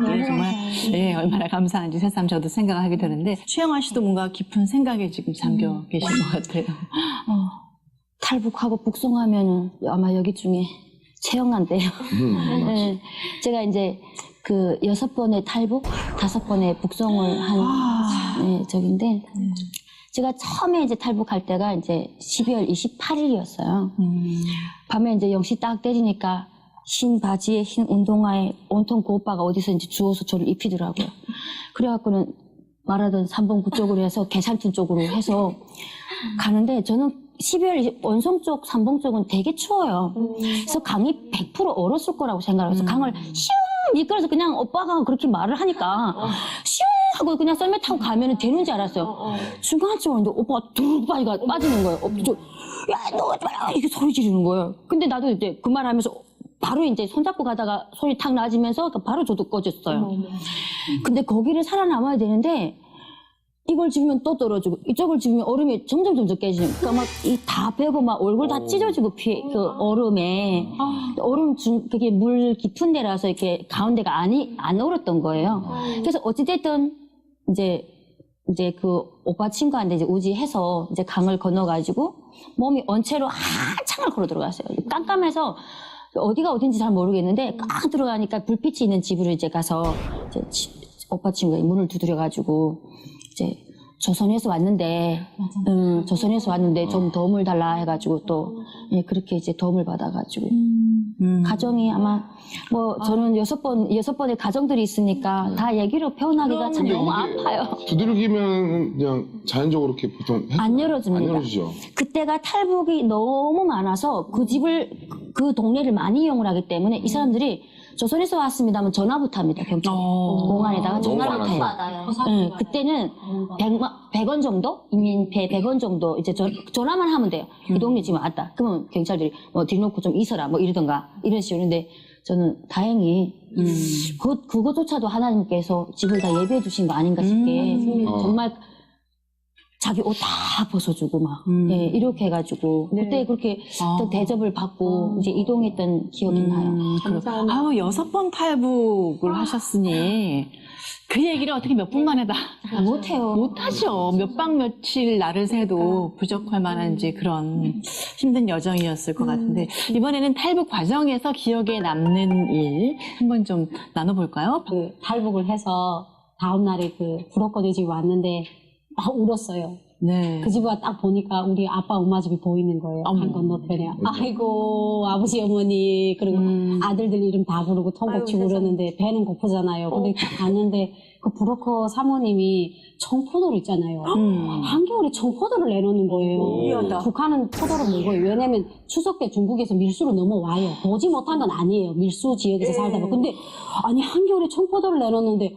게 정말 얼마나 감사한지 새삼 저도 생각하게 되는데 최영아 씨도 뭔가 깊은 생각에 지금 잠겨 계신 것 같아요. 탈북하고 북송하면 아마 여기 중에 최영아인데요. 네, 제가 이제 그 6번의 탈북, 5번의 북송을 한 적인데 제가 처음에 이제 탈북할 때가 이제 12월 28일이었어요. 밤에 이제 0시 딱 때리니까 흰 바지에 흰 운동화에 온통 그 오빠가 어디서 이제 주워서 저를 입히더라고요. 그래갖고는 말하던 3번 그쪽으로 해서 개살툰 쪽으로 해서 가는데 저는 12월 원성 쪽, 삼봉 쪽은 되게 추워요. 그래서 강이 100% 얼었을 거라고 생각을 해서 강을 슝 미끄러서 그냥 오빠가 그렇게 말을 하니까 슝 하고 그냥 썰매 타고 가면 되는 줄 알았어요. 중간쯤 오는데 오빠가 뚝 빠지는 거예요. 야, 너 오지 마라! 이렇게 소리 지르는 거예요. 근데 나도 이제 그 말 하면서 바로 이제 손잡고 가다가 손이 탁 낮으면서 바로 저도 꺼졌어요. 근데 거기를 살아남아야 되는데 이걸 집으면 또 떨어지고 이쪽을 집으면 얼음이 점점 깨지는. 그러니까 막 이 다 빼고 막 얼굴 다 찢어지고 그 얼음에 얼음 그게 물 깊은 데라서 이렇게 가운데가 안 얼었던 거예요. 그래서 어찌됐든 이제 그 오빠 친구한테 이제 우지해서 이제 강을 건너가지고 몸이 원체로 한참을 걸어 들어갔어요. 깜깜해서 어디가 어딘지 잘 모르겠는데 꽉 들어가니까 불빛이 있는 집으로 이제 가서 이제 오빠 친구가 문을 두드려가지고 이제 조선에서 왔는데 좀 도움을 달라 해가지고 또 그렇게 이제 도움을 받아가지고 가정이 아마 뭐 저는 6번의 가정들이 있으니까 다 얘기로 표현하기가 참 너무 아파요. 두들기면 그냥 자연적으로 이렇게 보통 안 열어줍니다. 안 열어주죠. 그때가 탈북이 너무 많아서 그 동네를 많이 이용을 하기 때문에 이 사람들이 조선에서 왔습니다 하면 전화부터 합니다. 경찰 공안에다가 전화부터 해요. 네, 그때는 100원 정도? 인민폐 100원 정도 이제 전화만 하면 돼요. 이 동네 지금 왔다. 그러면 경찰들이 뭐 뒤놓고 좀 있어라 뭐 이러던가 이런 식으로. 근데 저는 다행히 그거조차도 하나님께서 집을 다 예배해 주신 거 아닌가 싶게 정말 자기 옷 다 벗어주고 막 예, 이렇게 해가지고 그때 그렇게 또 대접을 받고 이제 이동했던 기억이 나요. 감사합니다. 아우 6번 탈북을 하셨으니 그 얘기를 어떻게 몇 분 만에 다 못해요. 못하죠. 몇 박 며칠 날을 새도 부족할 만한지 그런 힘든 여정이었을 것 같은데 이번에는 탈북 과정에서 기억에 남는 일 한번 좀 나눠볼까요? 그 탈북을 해서 다음 날에 그 불었거리 집에 왔는데 막 울었어요. 네. 그 집에 딱 보니까 우리 아빠 엄마 집이 보이는 거예요. 한 건너편에. 아이고 아버지 어머니 그리고 아들들 이름 다 부르고 통곡 치고 그러는데 배는 고프잖아요. 근데 딱 갔는데 그 브로커 사모님이 청포도를 있잖아요. 한겨울에 청포도를 내놓는 거예요. 북한은 포도를 먹어요. 왜냐면 추석 때 중국에서 밀수로 넘어와요. 보지 못한 건 아니에요. 밀수 지역에서 살다 보면. 근데 아니 한겨울에 청포도를 내놓는데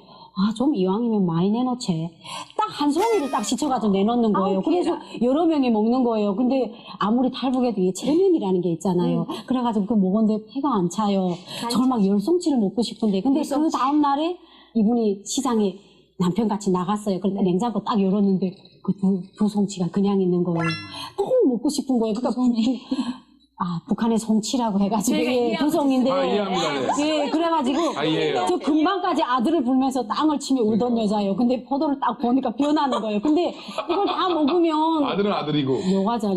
좀 이왕이면 많이 내놓지. 딱 한 송이를 딱 시쳐가지고 내놓는 거예요. 그래서 여러 명이 먹는 거예요. 근데 아무리 탈북해도 이게 체면이라는 게 있잖아요. 그래가지고 그거 먹었는데 배가 안 차요. 정말 막 열송치를 먹고 싶은데. 근데 그 다음날에 이분이 시장에 남편같이 나갔어요. 그런데 냉장고 딱 열었는데 그 두 송치가 그냥 있는 거예요. 너무 먹고 싶은 거예요. 그러니까 북한의 송치라고 해가지고 두 송인데 이해합니다. 네. 예, 그래가지고 이해해요. 저 금방까지 아들을 불면서 땅을 치며 울던 여자예요. 근데 포도를 딱 보니까 변하는 거예요. 근데 이걸 다 먹으면 아들은 아들이고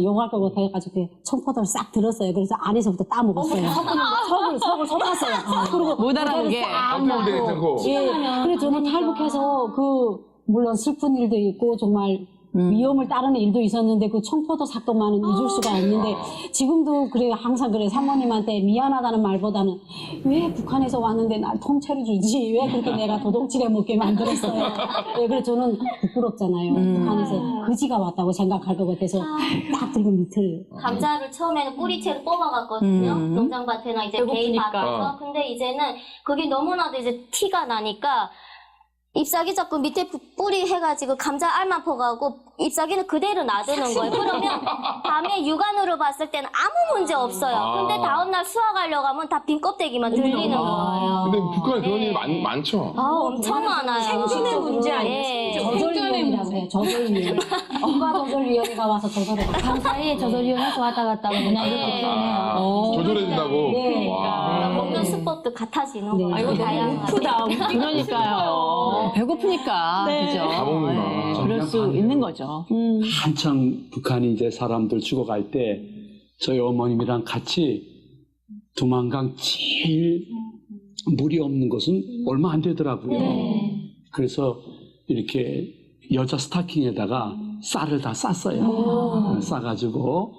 욕할 것 같아가지고 청포도를 싹 들었어요. 그래서 안에서부터 따먹었어요. 속을 섞었어요. 그리고 못 알아보게. 안 괜찮고. 예, 그래서 저는 탈북해서 물론 슬픈 일도 있고 정말 위험을 따르는 일도 있었는데 그 청포도 사건만은 잊을 수가 없는데 지금도 그래요. 항상 그래요. 사모님한테 미안하다는 말보다는 왜 북한에서 왔는데 날 통째로 주지 왜 그렇게 내가 도둑질해 먹게 만들었어요. 예, 그래서 저는 부끄럽잖아요. 북한에서 그지가 왔다고 생각할 것 같아서 딱 들고 밑을 감자를 처음에는 뿌리채로 뽑아갔거든요. 농장밭이나 이제 개인 밭에서. 근데 이제는 그게 너무나도 이제 티가 나니까 잎사귀 자꾸 밑에 뿌리 해가지고 감자 알만 퍼가고 잎사귀는 그대로 놔두는 거예요. 그러면 밤에 육안으로 봤을 때는 아무 문제 없어요. 근데 다음날 수확하려고 하면 다 빈 껍데기만 들리는 거예요. 근데 북한에 그런 일이 많죠. 엄청 많아요. 생존의 문제 아니에요? 저절위원이라고 해요. 저절위원. 국가 저절위원회가 와서 저절을 방 사이에 저절위원회에서 왔다 갔다 그냥 이렇게 표현해요. 조절해준다고. 네. 와. 먹는 수법도 같아지는 거예요. 아이고, 다양하게. 그러니까요. 배고프니까 그죠? 다 먹는구나. 그럴 수 있는 거죠. 한창 북한이 이제 사람들 죽어갈 때 저희 어머님이랑 같이 두만강 제일 물이 없는 곳은 얼마 안 되더라고요. 그래서 이렇게 여자 스타킹에다가 쌀을 다 쌌어요. 싸가지고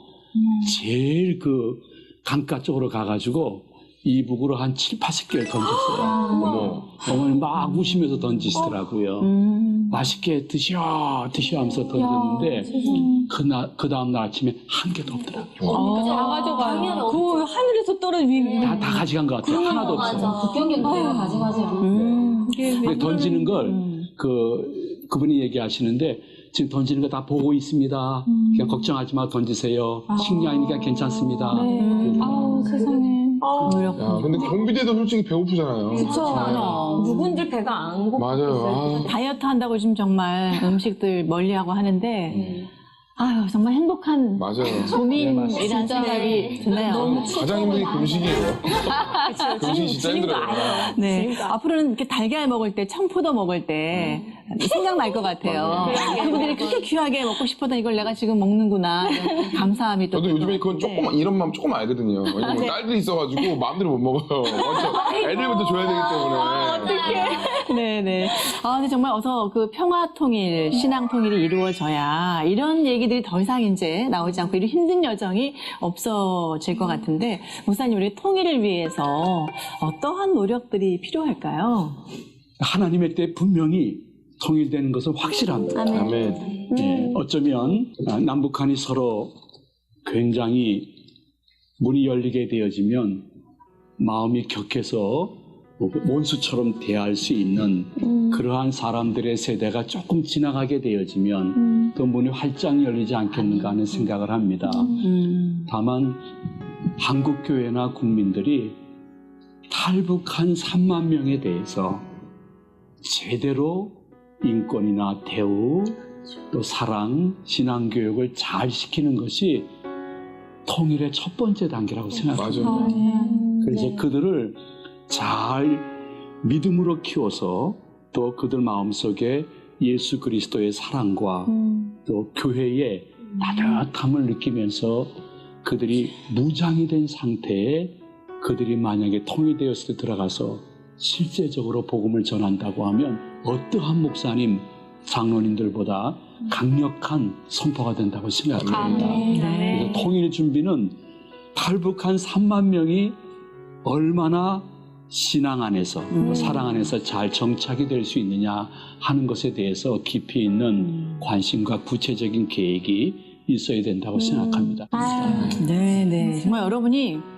제일 그 강가 쪽으로 가가지고 이북으로 한 7, 80개를 던졌어요. 어머니 막 우시면서 던지시더라고요. 맛있게 드셔 하면서 던졌는데 그 다음날 아침에 한 개도 없더라고요. 다 가져가요. 그 하늘에서 떨어진 다 가져간 것 같아요. 하나도 없어요. 국경경제가 가져가지 않았어요. 근데 던지는 걸 그분이 얘기하시는데 지금 던지는 거 다 보고 있습니다. 그냥 걱정하지 마 던지세요. 식량이니까 괜찮습니다. 세상에. 야, 근데 경비대도 솔직히 배고프잖아요. 그렇죠. 누군들 배가 안 고프겠어요. 맞아요. 다이어트 한다고 지금 정말 음식들 멀리하고 하는데 아유 정말 행복한 맞아요. 고민이라는 생각이 드네요. 가장 힘든 게 금식이에요. 금식이 진짜 힘들어요. 네. 앞으로는 이렇게 달걀 먹을 때, 청포도 먹을 때 생각날 것 같아요. 그분들이 그렇게 귀하게 먹고 싶어도 이걸 내가 지금 먹는구나. 이런 감사함이 또. 저도 요즘에 그건 조금 이런 마음 조금 알거든요. 왜냐면 딸들이 있어가지고 마음대로 못 먹어요. 맞죠? 애들부터 줘야 되기 때문에. 네네. 근데 정말 어서 그 평화 통일, 신앙 통일이 이루어져야 이런 얘기들이 더 이상 이제 나오지 않고 이런 힘든 여정이 없어질 것 같은데, 목사님, 우리 통일을 위해서 어떠한 노력들이 필요할까요? 하나님의 때 분명히 통일되는 것은 확실합니다. 아멘. 네, 어쩌면 남북한이 서로 굉장히 문이 열리게 되어지면 마음이 격해서 원수처럼 대할 수 있는 그러한 사람들의 세대가 조금 지나가게 되어지면 또 문이 활짝 열리지 않겠는가 하는 생각을 합니다. 다만 한국교회나 국민들이 다 탈북한 3만 명에 대해서 제대로 인권이나 대우, 또 사랑, 신앙교육을 잘 시키는 것이 통일의 첫 번째 단계라고 생각합니다. 맞아요. 그래서 그들을 잘 믿음으로 키워서 또 그들 마음속에 예수 그리스도의 사랑과 또 교회의 따뜻함을 느끼면서 그들이 무장이 된 상태에 그들이 만약에 통일되었을 때 들어가서 실제적으로 복음을 전한다고 하면 어떠한 목사님, 장로님들보다 강력한 선포가 된다고 생각합니다. 그래서 통일 준비는 탈북한 3만 명이 얼마나 신앙 안에서 또 사랑 안에서 잘 정착이 될 수 있느냐 하는 것에 대해서 깊이 있는 관심과 구체적인 계획이 있어야 된다고 생각합니다. 네. 정말 여러분이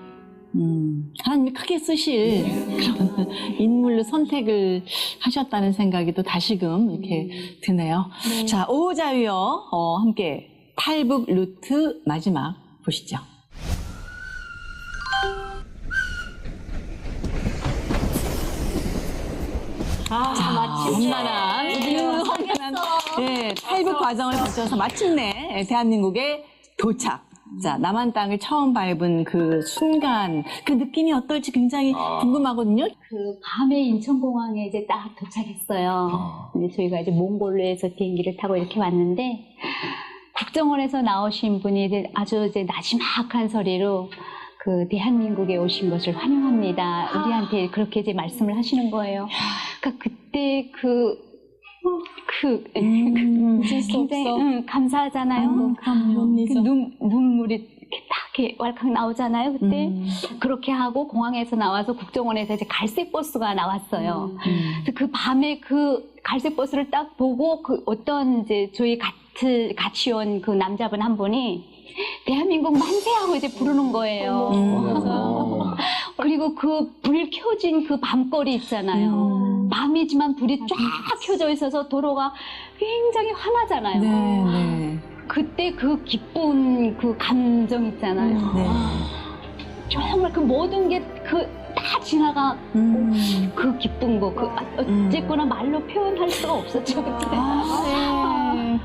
하나님이 크게 쓰실 그런 인물로 선택을 하셨다는 생각이 또 다시금 이렇게 드네요. 자, 오자유여 함께 탈북 루트 마지막 보시죠. 험난한 탈북 과정을 거쳐서 마침내 대한민국에 도착. 자, 남한 땅을 처음 밟은 그 순간, 그 느낌이 어떨지 굉장히 궁금하거든요. 그 밤에 인천공항에 이제 딱 도착했어요. 근데 저희가 이제 몽골로에서 비행기를 타고 이렇게 왔는데, 국정원에서 나오신 분이 이제 아주 이제 나지막한 소리로 그 대한민국에 오신 것을 환영합니다. 우리한테 그렇게 이제 말씀을 하시는 거예요. 그러니까 그때 굉장히 감사하잖아요. 눈물이 이렇게 딱 이렇게 왈칵 나오잖아요. 그때 그렇게 하고 공항에서 나와서 국정원에서 이제 갈색 버스가 나왔어요. 그래서 그 밤에 그 갈색 버스를 딱 보고 그 어떤 이제 저희 같이 온 그 남자분 한 분이 대한민국 만세하고 이제 부르는 거예요. 그리고 그 불 켜진 그 밤거리 있잖아요. 밤이지만 불이 쫙 켜져 있어서 도로가 굉장히 환하잖아요. 그때 그 기쁜 그 감정 있잖아요. 정말 그 모든 게 다 지나가 그 기쁜 거, 어쨌거나 말로 표현할 수가 없었죠. 그때.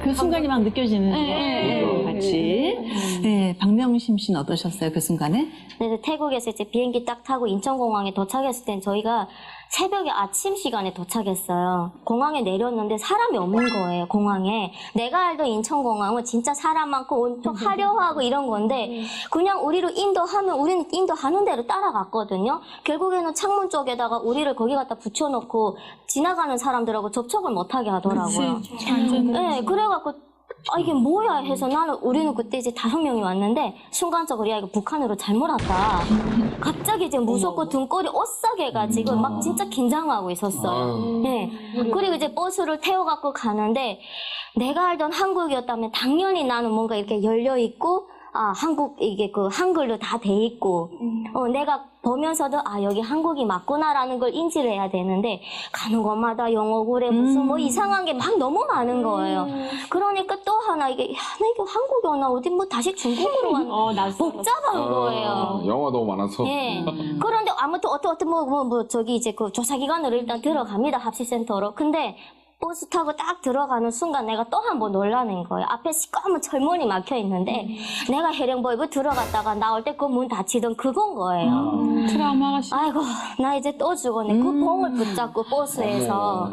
그 순간이 막 느껴지는 것 같이. 네, 박명심 씨는 어떠셨어요, 그 순간에? 네, 태국에서 이제 비행기 딱 타고 인천공항에 도착했을 땐 저희가 새벽에 아침 시간에 도착했어요. 공항에 내렸는데 사람이 없는 거예요, 공항에. 내가 알던 인천공항은 진짜 사람 많고 엄청 화려하고 이런 건데 그냥 우리를 인도하면 우리는 인도하는 대로 따라갔거든요. 결국에는 창문 쪽에다가 우리를 거기 갖다 붙여놓고 지나가는 사람들하고 접촉을 못하게 하더라고요. 네, 그래갖고 이게 뭐야 해서 우리는 그때 이제 5명이 왔는데 순간적으로 야 이거 북한으로 잘못 왔다. 갑자기 이제 무섭고 등골이 오싹해가지고 막 진짜 긴장하고 있었어요. 네. 그리고 이제 버스를 태워갖고 가는데 내가 알던 한국이었다면 당연히 나는 뭔가 이렇게 열려있고 한국 이게 그 한글로 다 돼 있고 내가 보면서도 여기 한국이 맞구나라는 걸 인지를 해야 되는데 가는 곳마다 영어 그래 무슨 뭐 이상한 게 막 너무 많은 거예요. 그러니까 또 하나 이게 한국이 오나 어디 뭐 다시 중국으로 왔나 복잡한 거예요. 영어가 너무 많아서. 예. 그런데 아무튼 어떤 뭐 저기 이제 그 조사기관으로 일단 들어갑니다. 합시센터로. 근데 버스 타고 딱 들어가는 순간 내가 또 한 번 놀라는 거예요. 앞에 시꺼먼 철문이 막혀 있는데 내가 해령보이브 들어갔다가 나올 때 그 문 닫히던 그건 거예요. 트라우마가 아이고 나 이제 또 죽었네. 그 봉을 붙잡고 버스에서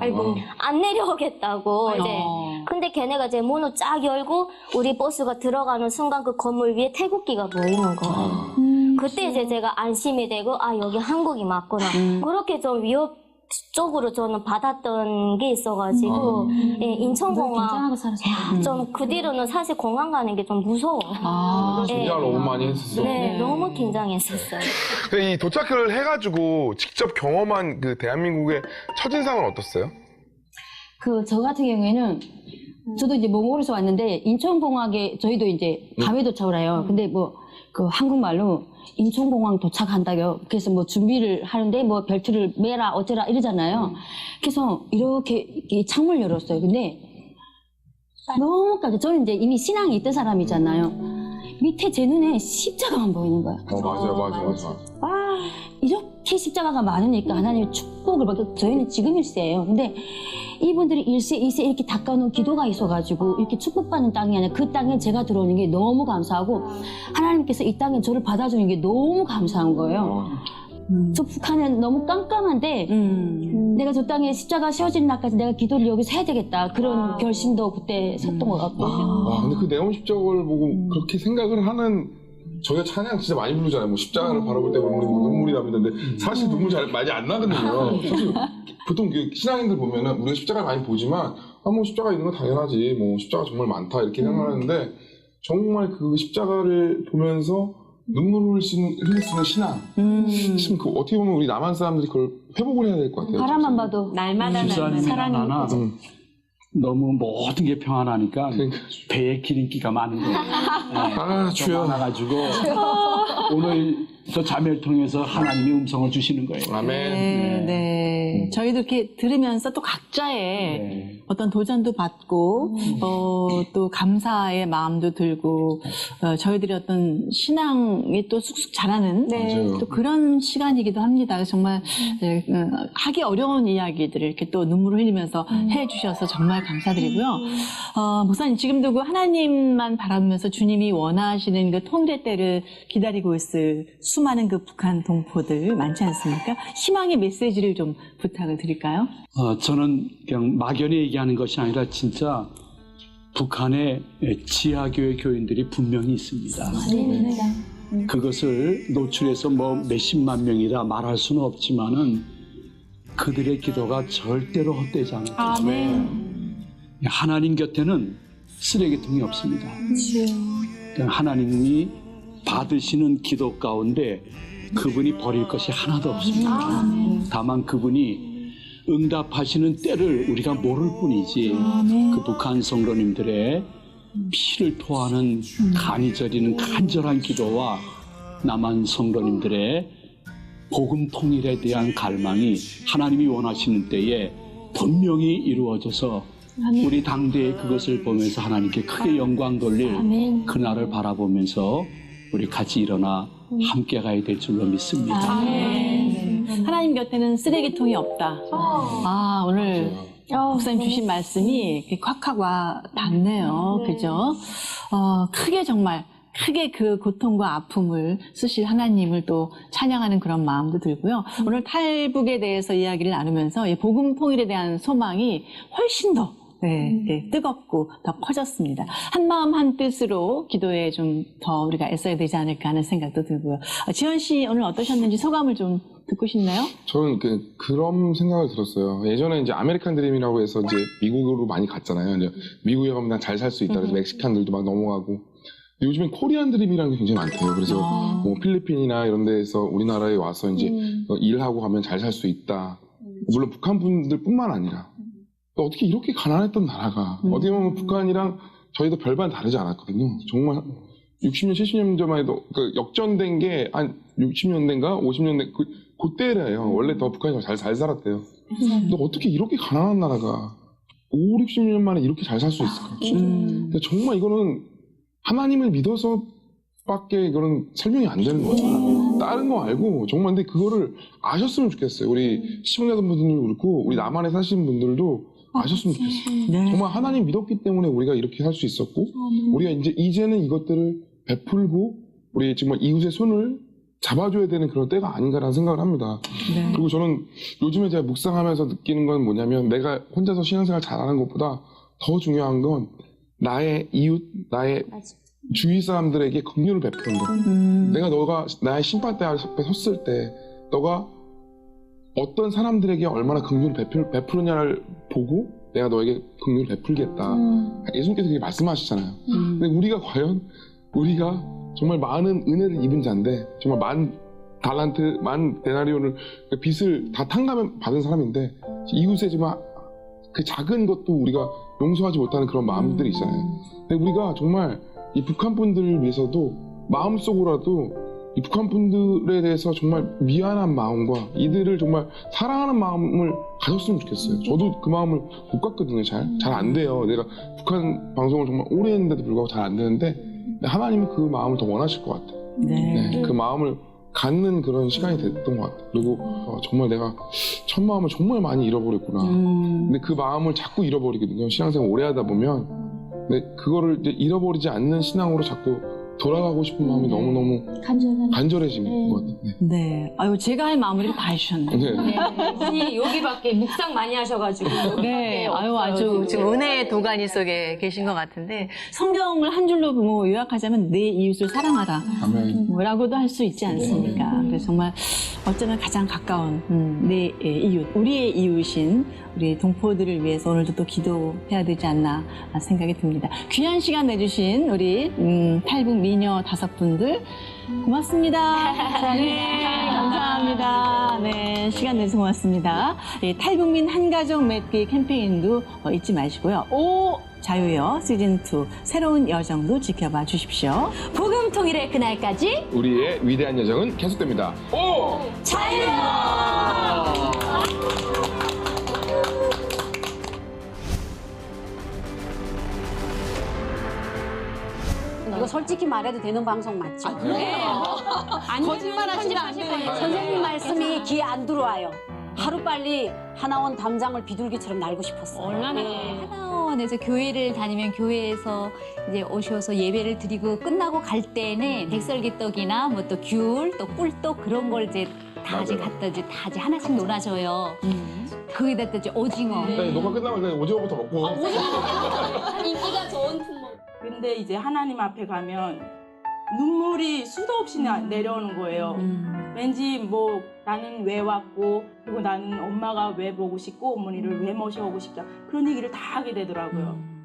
안 내려오겠다고 이제. 근데 걔네가 이제 문을 쫙 열고 우리 버스가 들어가는 순간 그 건물 위에 태국기가 보이는 거예요. 그때 이제 제가 안심이 되고 여기 한국이 맞구나. 그렇게 좀 쪽으로 저는 받았던 게 있어가지고 인천공항 좀 그 뒤로는 사실 공항 가는 게 좀 무서워. 긴장을 너무 많이 했었어요. 네, 너무 긴장했었어요. 이 도착을 해가지고 직접 경험한 그 대한민국의 첫인상은 어떻어요? 저 같은 경우에는 저도 이제 몽골에서 왔는데 인천공항에 저희도 이제 밤에 도착을 해요. 근데 그 한국말로 인천공항 도착한다요. 그래서 준비를 하는데 벨트를 매라 어쩌라 이러잖아요. 그래서 이렇게 창문을 열었어요. 근데 너무 깜짝 저는 이제 이미 신앙이 있던 사람이잖아요. 밑에 제 눈에 십자가만 보이는 거예요. 맞아요. 이렇게 십자가가 많으니까 하나님의 축복을 받고 저희는 지금 1세예요. 근데 이분들이 1세, 2세 이렇게 닦아놓은 기도가 있어가지고 이렇게 축복받는 땅이 아니라 그 땅에 제가 들어오는 게 너무 감사하고 하나님께서 이 땅에 저를 받아주는 게 너무 감사한 거예요. 저 북한은 너무 깜깜한데 내가 저 땅에 십자가 씌워지는 날까지 내가 기도를 여기서 해야 되겠다 그런 결심도 그때 섰던 것 같거든요. 와, 근데 그 네온 십자가를 보고 그렇게 생각을 하는 저희가 찬양 진짜 많이 부르잖아요. 뭐 십자가를 바라볼 때 보면 눈물이 납니다. 근데 사실 눈물 잘 많이 안 나거든요. 사실 보통 그 신앙인들 보면은 우리가 십자가를 많이 보지만 뭐 십자가 있는 건 당연하지. 뭐 십자가 정말 많다 이렇게 생각하는데 정말 그 십자가를 보면서 눈물을 흘릴 수 있는 신앙. 지금 그 어떻게 보면 우리 남한 사람들이 그걸 회복을 해야 될 것 같아요. 바람만 봐도 날마다 사랑이 너무 모든 게 평안하니까 배에 기름기가 많은 거예요. 아, 주여. 많아가지고 오늘 저 자매를 통해서 하나님의 음성을 주시는 거예요. 아멘. 네. 저희도 이렇게 들으면서 또 각자의 어떤 도전도 받고, 또 감사의 마음도 들고, 저희들이 어떤 신앙이 또 쑥쑥 자라는 또 그런 시간이기도 합니다. 그래서 정말 하기 어려운 이야기들을 이렇게 또 눈물을 흘리면서 해주셔서 정말 감사드리고요. 목사님, 지금도 그 하나님만 바라보면서 주님이 원하시는 그 통일의 때를 기다리고 있을 수많은 그 북한 동포들 많지 않습니까? 희망의 메시지를 좀 부탁을 드릴까요? 저는 그냥 막연히 얘기하는 것이 아니라 진짜 북한에 지하교회 교인들이 분명히 있습니다. 그것을 노출해서 뭐 몇십만 명이라 말할 수는 없지만은 그들의 기도가 절대로 헛되지 않아요. 하나님 곁에는 쓰레기통이 없습니다. 하나님이 받으시는 기도 가운데 그분이 버릴 것이 하나도 없습니다. 다만 그분이 응답하시는 때를 우리가 모를 뿐이지 그 북한 성도님들의 피를 토하는 간이 저리는 간절한 기도와 남한 성도님들의 복음 통일에 대한 갈망이 하나님이 원하시는 때에 분명히 이루어져서 우리 당대에 그것을 보면서 하나님께 크게 영광 돌릴 그날을 바라보면서 우리 같이 일어나 함께 가야 될 줄로 믿습니다. 하나님 곁에는 쓰레기통이 없다. 오늘 목사님 주신 말씀이 이렇게 콱콱 와 닿네요. 그죠? 크게 정말 크게 그 고통과 아픔을 쓰실 하나님을 또 찬양하는 그런 마음도 들고요. 오늘 탈북에 대해서 이야기를 나누면서 이 복음 통일에 대한 소망이 훨씬 더 뜨겁고 더 커졌습니다. 한 마음 한 뜻으로 기도에 좀 더 우리가 애써야 되지 않을까 하는 생각도 들고요. 지현 씨 오늘 어떠셨는지 소감을 좀 듣고 싶나요? 저는 그런 생각을 들었어요. 예전에 이제 아메리칸 드림이라고 해서 이제 미국으로 많이 갔잖아요. 이제 미국에 가면 난 잘 살 수 있다. 그래서 멕시칸들도 막 넘어가고. 요즘엔 코리안 드림이라는 게 굉장히 많대요. 그래서 뭐 필리핀이나 이런 데에서 우리나라에 와서 이제 일하고 가면 잘 살 수 있다. 물론 북한 분들뿐만 아니라 어떻게 이렇게 가난했던 나라가 어떻게 보면 북한이랑 저희도 별반 다르지 않았거든요. 정말 60년, 70년 전만 해도 역전된 게 한 60년대인가 50년대 그때래요. 원래 더 북한이 잘 살았대요. 근데 어떻게 이렇게 가난한 나라가 5, 60년 만에 이렇게 잘 살 수 있을까? 근데 정말 이거는 하나님을 믿어서밖에 이거는 설명이 안 되는 거죠. 다른 거 알고 정말 근데 그거를 아셨으면 좋겠어요. 우리 시청자분들도 그렇고 우리 남한에 사시는 분들도 아셨으면 좋겠어요. 정말 하나님 믿었기 때문에 우리가 이렇게 살 수 있었고 우리가 이제는 이것들을 베풀고 우리 정말 이웃의 손을 잡아줘야 되는 그런 때가 아닌가라는 생각을 합니다. 그리고 저는 요즘에 제가 묵상하면서 느끼는 건 뭐냐면 내가 혼자서 신앙생활 잘하는 것보다 더 중요한 건 나의 이웃, 나의 주위 사람들에게 긍휼을 베푸는 거. 너가 나의 심판대 앞에 섰을 때 너가 어떤 사람들에게 얼마나 긍휼을 베푸느냐를 보고 내가 너에게 긍휼을 베풀겠다. 예수님께서 그렇게 말씀하시잖아요. 근데 우리가 과연 우리가 정말 많은 은혜를 입은 자인데 정말 만 달란트, 만 데나리온을 빚을 다 탕감해 받은 사람인데 이웃의 정말 그 작은 것도 우리가 용서하지 못하는 그런 마음들이 있잖아요. 근데 우리가 정말 이 북한 분들을 위해서도 마음속으로라도 이 북한 분들에 대해서 정말 미안한 마음과 이들을 정말 사랑하는 마음을 가졌으면 좋겠어요. 저도 그 마음을 못 갖거든요. 잘 안 돼요. 내가 북한 방송을 정말 오래 했는데도 불구하고 잘 안 되는데 하나님은 그 마음을 더 원하실 것 같아요. 그 마음을 갖는 그런 시간이 됐던 것 같아요. 그리고 정말 내가 첫 마음을 정말 많이 잃어버렸구나. 근데 그 마음을 자꾸 잃어버리거든요. 신앙생활 오래 하다 보면. 근데 그거를 이제 잃어버리지 않는 신앙으로 자꾸 돌아가고 싶은 마음이 너무너무 간절해지는 것 같아요. 네. 네. 아유, 제가 할 마무리를 다 해주셨네요. 네. 분이 여기밖에 묵상 많이 하셔가지고. 네. 아유, 아주 지금 은혜의 도가니 속에 계신 것 같은데, 성경을 한 줄로 뭐 요약하자면 내 이웃을 사랑하라. 뭐라고도 할 수 있지 않습니까? 그래서 정말 어쩌면 가장 가까운 내 이웃, 우리의 이웃인 우리 동포들을 위해서 오늘도 또 기도해야 되지 않나 생각이 듭니다. 귀한 시간 내주신 우리 탈북 미녀 5분들 고맙습니다. 네, 감사합니다. 네, 시간 내주셔서 고맙습니다. 네, 탈북민 한가족 맺기 캠페인도 잊지 마시고요. 오 자유여 시즌2 새로운 여정도 지켜봐 주십시오. 복음 통일의 그날까지 우리의 위대한 여정은 계속됩니다. 오! 자유여! 이거 솔직히 말해도 되는 방송 맞죠? 거짓말 하시면 안 돼요. 선생님 말씀이 귀에 안 들어와요. 하루빨리 하나원 담장을 비둘기처럼 날고 싶었어요. 얼마나 하나원에서 교회를 다니면 교회에서 이제 오셔서 예배를 드리고 끝나고 갈 때는 백설기떡이나 뭐 또 귤, 또 꿀떡 그런 걸 이제 다 이제 갖다 이제 다 이제 하나씩 놀아줘요. 거기다 또 이제 오징어. 네, 녹화 끝나면 그냥 오징어부터 먹고. 인기가 좋은 품목. 근데 이제 하나님 앞에 가면 눈물이 수도 없이 내려오는 거예요. 왠지 뭐 나는 왜 왔고 그리고 나는 엄마가 왜 보고 싶고 어머니를 왜 모셔오고 싶다 그런 얘기를 다 하게 되더라고요.